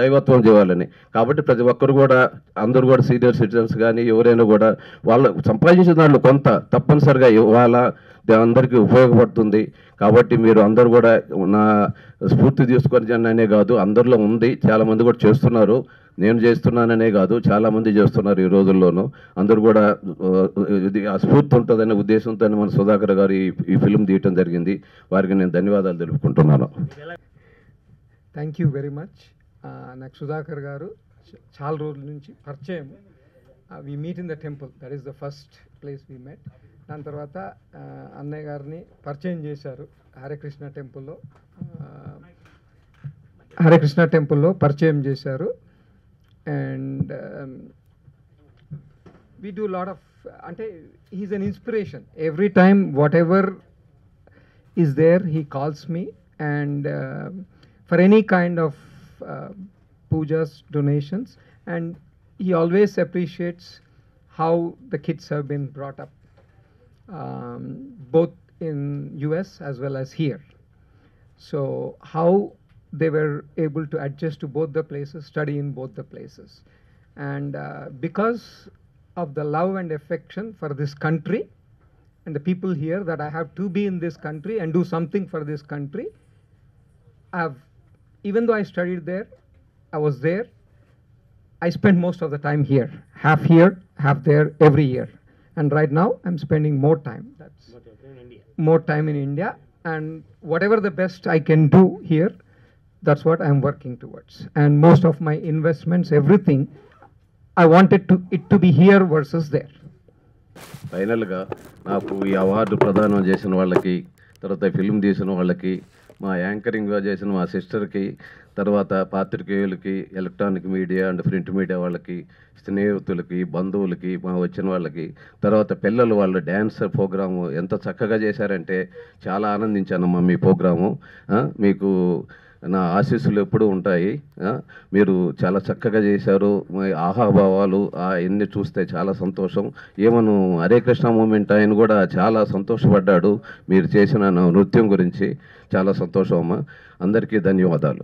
దైవత్వం చేయాలని. కాబట్టి ప్రతి ఒక్కరు కూడా, అందరూ కూడా సీనియర్ సిటిజన్స్ కానీ ఎవరైనా కూడా వాళ్ళు సంపాదించిన దాంట్లో కొంత తప్పనిసరిగా ఇవ్వాలా, అందరికీ ఉపయోగపడుతుంది. కాబట్టి మీరు అందరూ కూడా నా స్ఫూర్తి తీసుకొని అనే కాదు, అందరిలో ఉంది, చాలామంది కూడా చేస్తున్నారు. నేను చేస్తున్నాననే కాదు, చాలామంది చేస్తున్నారు ఈ రోజుల్లోనూ. అందరూ కూడా ఇది ఆ స్ఫూర్తి ఉంటుందనే ఉద్దేశంతో మన సుధాకర్ గారు ఈ ఫిల్మ్ తీయటం జరిగింది. వారికి నేను ధన్యవాదాలు తెలుపుకుంటున్నాను. Thank you very much. నాకు సుధాకర్ గారు చాలా రోజుల నుంచి పరిచయం. We meet in the temple, that is the first place we met. దాని తర్వాత అన్నయ్య గారిని పరిచయం చేశారు హరేకృష్ణ టెంపుల్లో పరిచయం చేశారు. And we do a lot of ante he's an inspiration. Every time whatever is there he calls me, and for any kind of pujas, donations, and he always appreciates how the kids have been brought up, both in US as well as here. So how they were able to adjust to both the places, study in both the places. And because of the love and affection for this country and the people here, that I have to be in this country and do something for this country. Even though I studied there, I was there, I spent most of the time here, half here, half there, every year. And right now I'm spending more time. That's more time in India, and whatever the best I can do here, that's what I'm working towards. And most of my investments, everything, I wanted it to be here versus there. ఫైనల్గా నాకు ఈ award ప్రదానం చేసిన వాళ్ళకి, తర్వాత film తీసిన వాళ్ళకి, మా యాంకరింగ్గా చేసిన మా సిస్టర్కి, తర్వాత పాత్రికేయులకి, electronic media and print media వాళ్ళకి, స్నేహితులకి, బంధువులకి, మా వచ్చిన వాళ్ళకి, తర్వాత పిల్లలు వాళ్ళ డ్యాన్స్ ప్రోగ్రాము ఎంత చక్కగా చేశారంటే చాలా ఆనందించానమ్మా మీ ప్రోగ్రాము. మీకు నా ఆశీస్సులు ఎప్పుడూ ఉంటాయి. మీరు చాలా చక్కగా చేశారు. ఆహాభావాలు ఎన్ని చూస్తే చాలా సంతోషం. ఏమను హరే కృష్ణ మూమెంట్ ఆయన కూడా చాలా సంతోషపడ్డాడు మీరు చేసిన నృత్యం గురించి. చాలా సంతోషం అమ్మా. అందరికీ ధన్యవాదాలు.